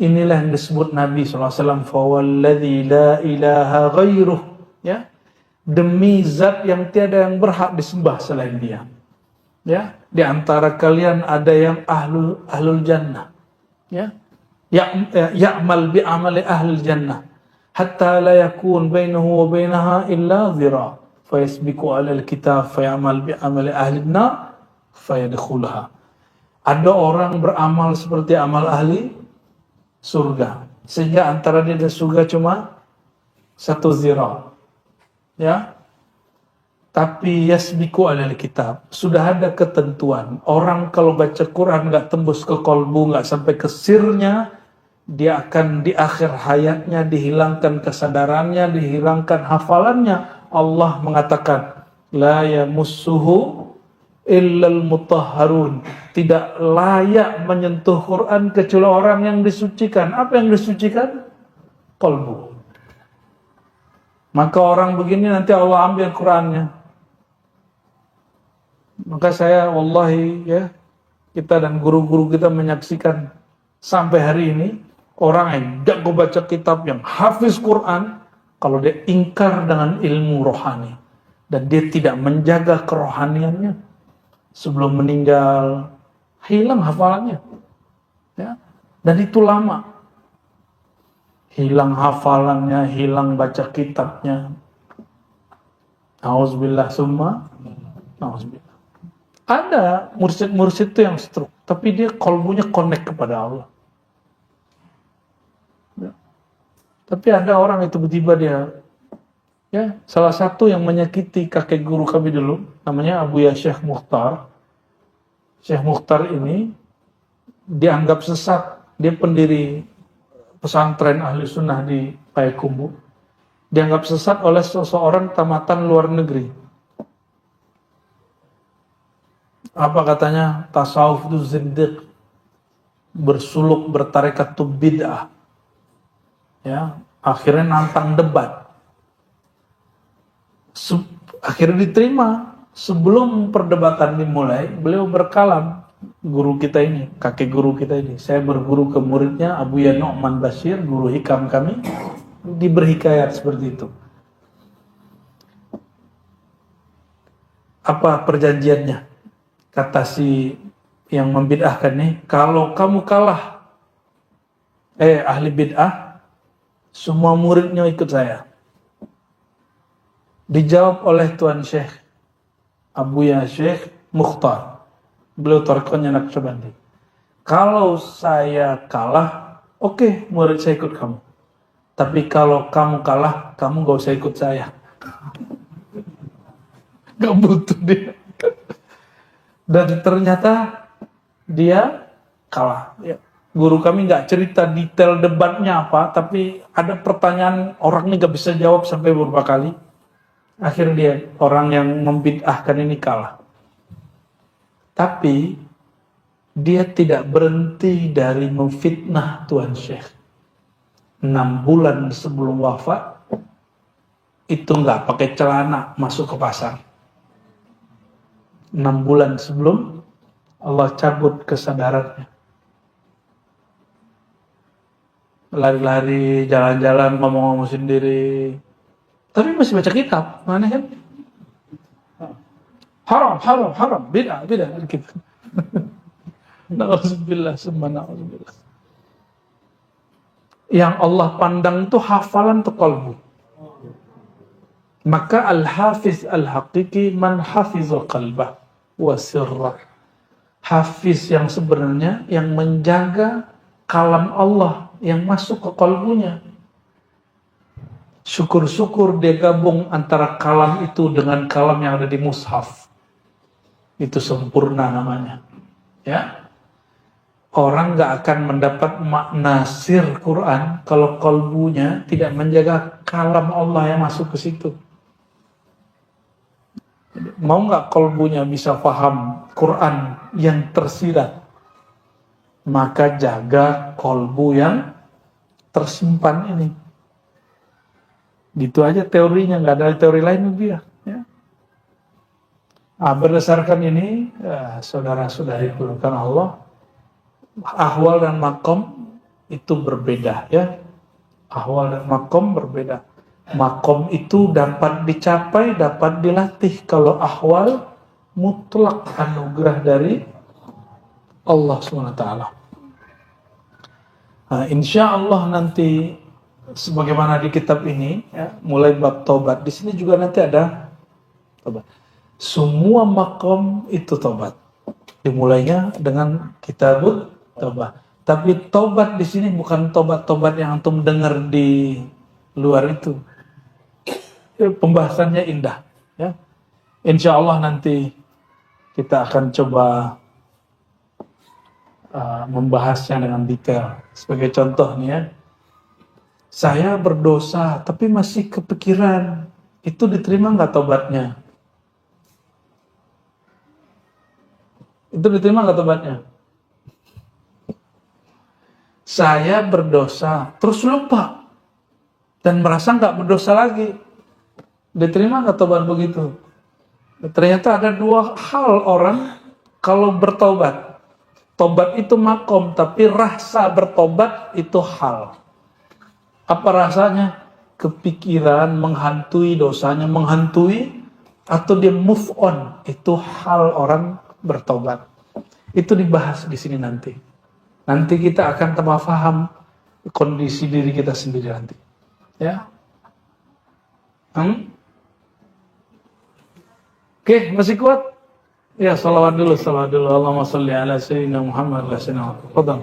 Inilah yang disebut Nabi SAW, fawalladzi la ilaha ghairuh, ya. Demi zat yang tiada yang berhak disembah selain dia. Ya, di antara kalian ada yang ahlul jannah. Ya. Ya'mal bi amali ahlil jannah hatta la yakun bainahu wa bainaha illa dhira fayasbiqu 'ala al-kitab fayamal bi amali ahlin nar fayadkhulaha. Ada orang beramal seperti amal ahli surga, sehingga antara dia dan surga cuma 1 zira. Ya. Tapi yasbiqu 'ala al-kitab, sudah ada ketentuan. Orang kalau baca Quran nggak tembus ke kolbu, nggak sampai ke sirnya, dia akan di akhir hayatnya dihilangkan kesadarannya, dihilangkan hafalannya. Allah mengatakan, la yamussuhu illal mutahharun. Tidak layak menyentuh Quran kecuali orang yang disucikan. Apa yang disucikan? Kolbu. Maka orang begini nanti Allah ambil Qurannya. Maka saya wallahi, ya, kita dan guru-guru kita menyaksikan sampai hari ini orang yang jago baca kitab, yang hafiz Quran, kalau dia ingkar dengan ilmu rohani dan dia tidak menjaga kerohaniannya, sebelum meninggal hilang hafalannya, ya. Dan itu lama, hilang hafalannya, hilang baca kitabnya. Auzubillah summa auzubillah. Ada mursyid-mursyid itu yang stroke, tapi dia kolbunya connect kepada Allah. Ya. Tapi ada orang itu tiba-tiba dia, ya, salah satu yang menyakiti kakek guru kami dulu, namanya Abu Ya Syekh Mukhtar. Syekh Mukhtar ini dianggap sesat. Dia pendiri pesantren ahli sunnah di Payakumbuh. Dianggap sesat oleh seseorang tamatan luar negeri. Apa katanya? Tasawuf itu zindiq, bersuluk bertarekat itu bid'ah. Ya, akhirnya nantang debat. Akhirnya diterima. Sebelum perdebatan dimulai, beliau berkalam, guru kita ini, kakek guru kita ini. Saya berguru ke muridnya Abu Ya Nu'man Bashir, guru hikam kami, diberhikayat seperti itu. Apa perjanjiannya? Kata si yang membid'ahkan nih, kalau kamu kalah ahli bid'ah, semua muridnya ikut saya. Dijawab oleh Tuan Syekh Abu Ya Syekh Mukhtar, beliau tarikatnya Naqsyabandi. Kalau saya kalah, oke, murid saya ikut kamu. Tapi kalau kamu kalah, kamu gak usah ikut saya. Gak butuh dia. Dan ternyata dia kalah. Ya. Guru kami nggak cerita detail debatnya apa, tapi ada pertanyaan orang ini nggak bisa jawab sampai beberapa kali. Akhirnya dia orang yang membid'ahkan ini kalah. Tapi dia tidak berhenti dari memfitnah Tuan Syekh. 6 bulan sebelum wafat, itu nggak pakai celana masuk ke pasar. 6 bulan sebelum Allah cabut kesadarannya. Lari-lari, jalan-jalan, ngomong-ngomong sendiri. Tapi masih baca kitab, mana kan? Haram, bid'ah gitu. Na'udzubillah, summa na'udzubillah. Yang Allah pandang itu hafalan atau qalbu. Maka al-hafiz al-haqiqi man hafizul qalbah wa sirrah. Hafiz yang sebenarnya yang menjaga kalam Allah yang masuk ke kalbunya. Syukur-syukur dia gabung antara kalam itu dengan kalam yang ada di mushaf. Itu sempurna namanya. Ya. Orang nggak akan mendapat makna sir Quran kalau kalbunya tidak menjaga kalam Allah yang masuk ke situ. Mau nggak kalbunya bisa paham Quran yang tersirat? Maka jaga kalbu yang tersimpan ini. Gitu aja teorinya, nggak ada teori lain lebih ya. Berdasarkan ini, saudara-saudari dimuliakan Allah, ahwal dan makom itu berbeda ya. Ahwal dan makom berbeda. Makom itu dapat dicapai, dapat dilatih. Kalau ahwal mutlak anugerah dari Allah SWT. Nah, insya Allah nanti sebagaimana di kitab ini, ya, mulai bab tobat. Di sini juga nanti ada tobat. Semua makom itu tobat. Dimulainya dengan kitabut tobat. Tapi tobat di sini bukan tobat-tobat yang antum dengar di luar itu. Pembahasannya indah. Ya. Insya Allah nanti kita akan coba membahasnya dengan detail. Sebagai contoh nih ya, saya berdosa tapi masih kepikiran, itu diterima nggak tobatnya? Itu diterima nggak tobatnya? Saya berdosa terus lupa dan merasa nggak berdosa lagi, diterima nggak tobat begitu? Ternyata ada dua hal orang kalau bertobat. Tobat itu makom, tapi rasa bertobat itu hal. Apa rasanya? Kepikiran, menghantui dosanya, menghantui, atau dia move on. Itu hal orang bertobat. Itu dibahas di sini nanti. Nanti kita akan tambah paham kondisi diri kita sendiri nanti. Ya. Oke, masih kuat? Ya, salawat dulu. Allahumma salli ala sayyidina Muhammad wa sallam.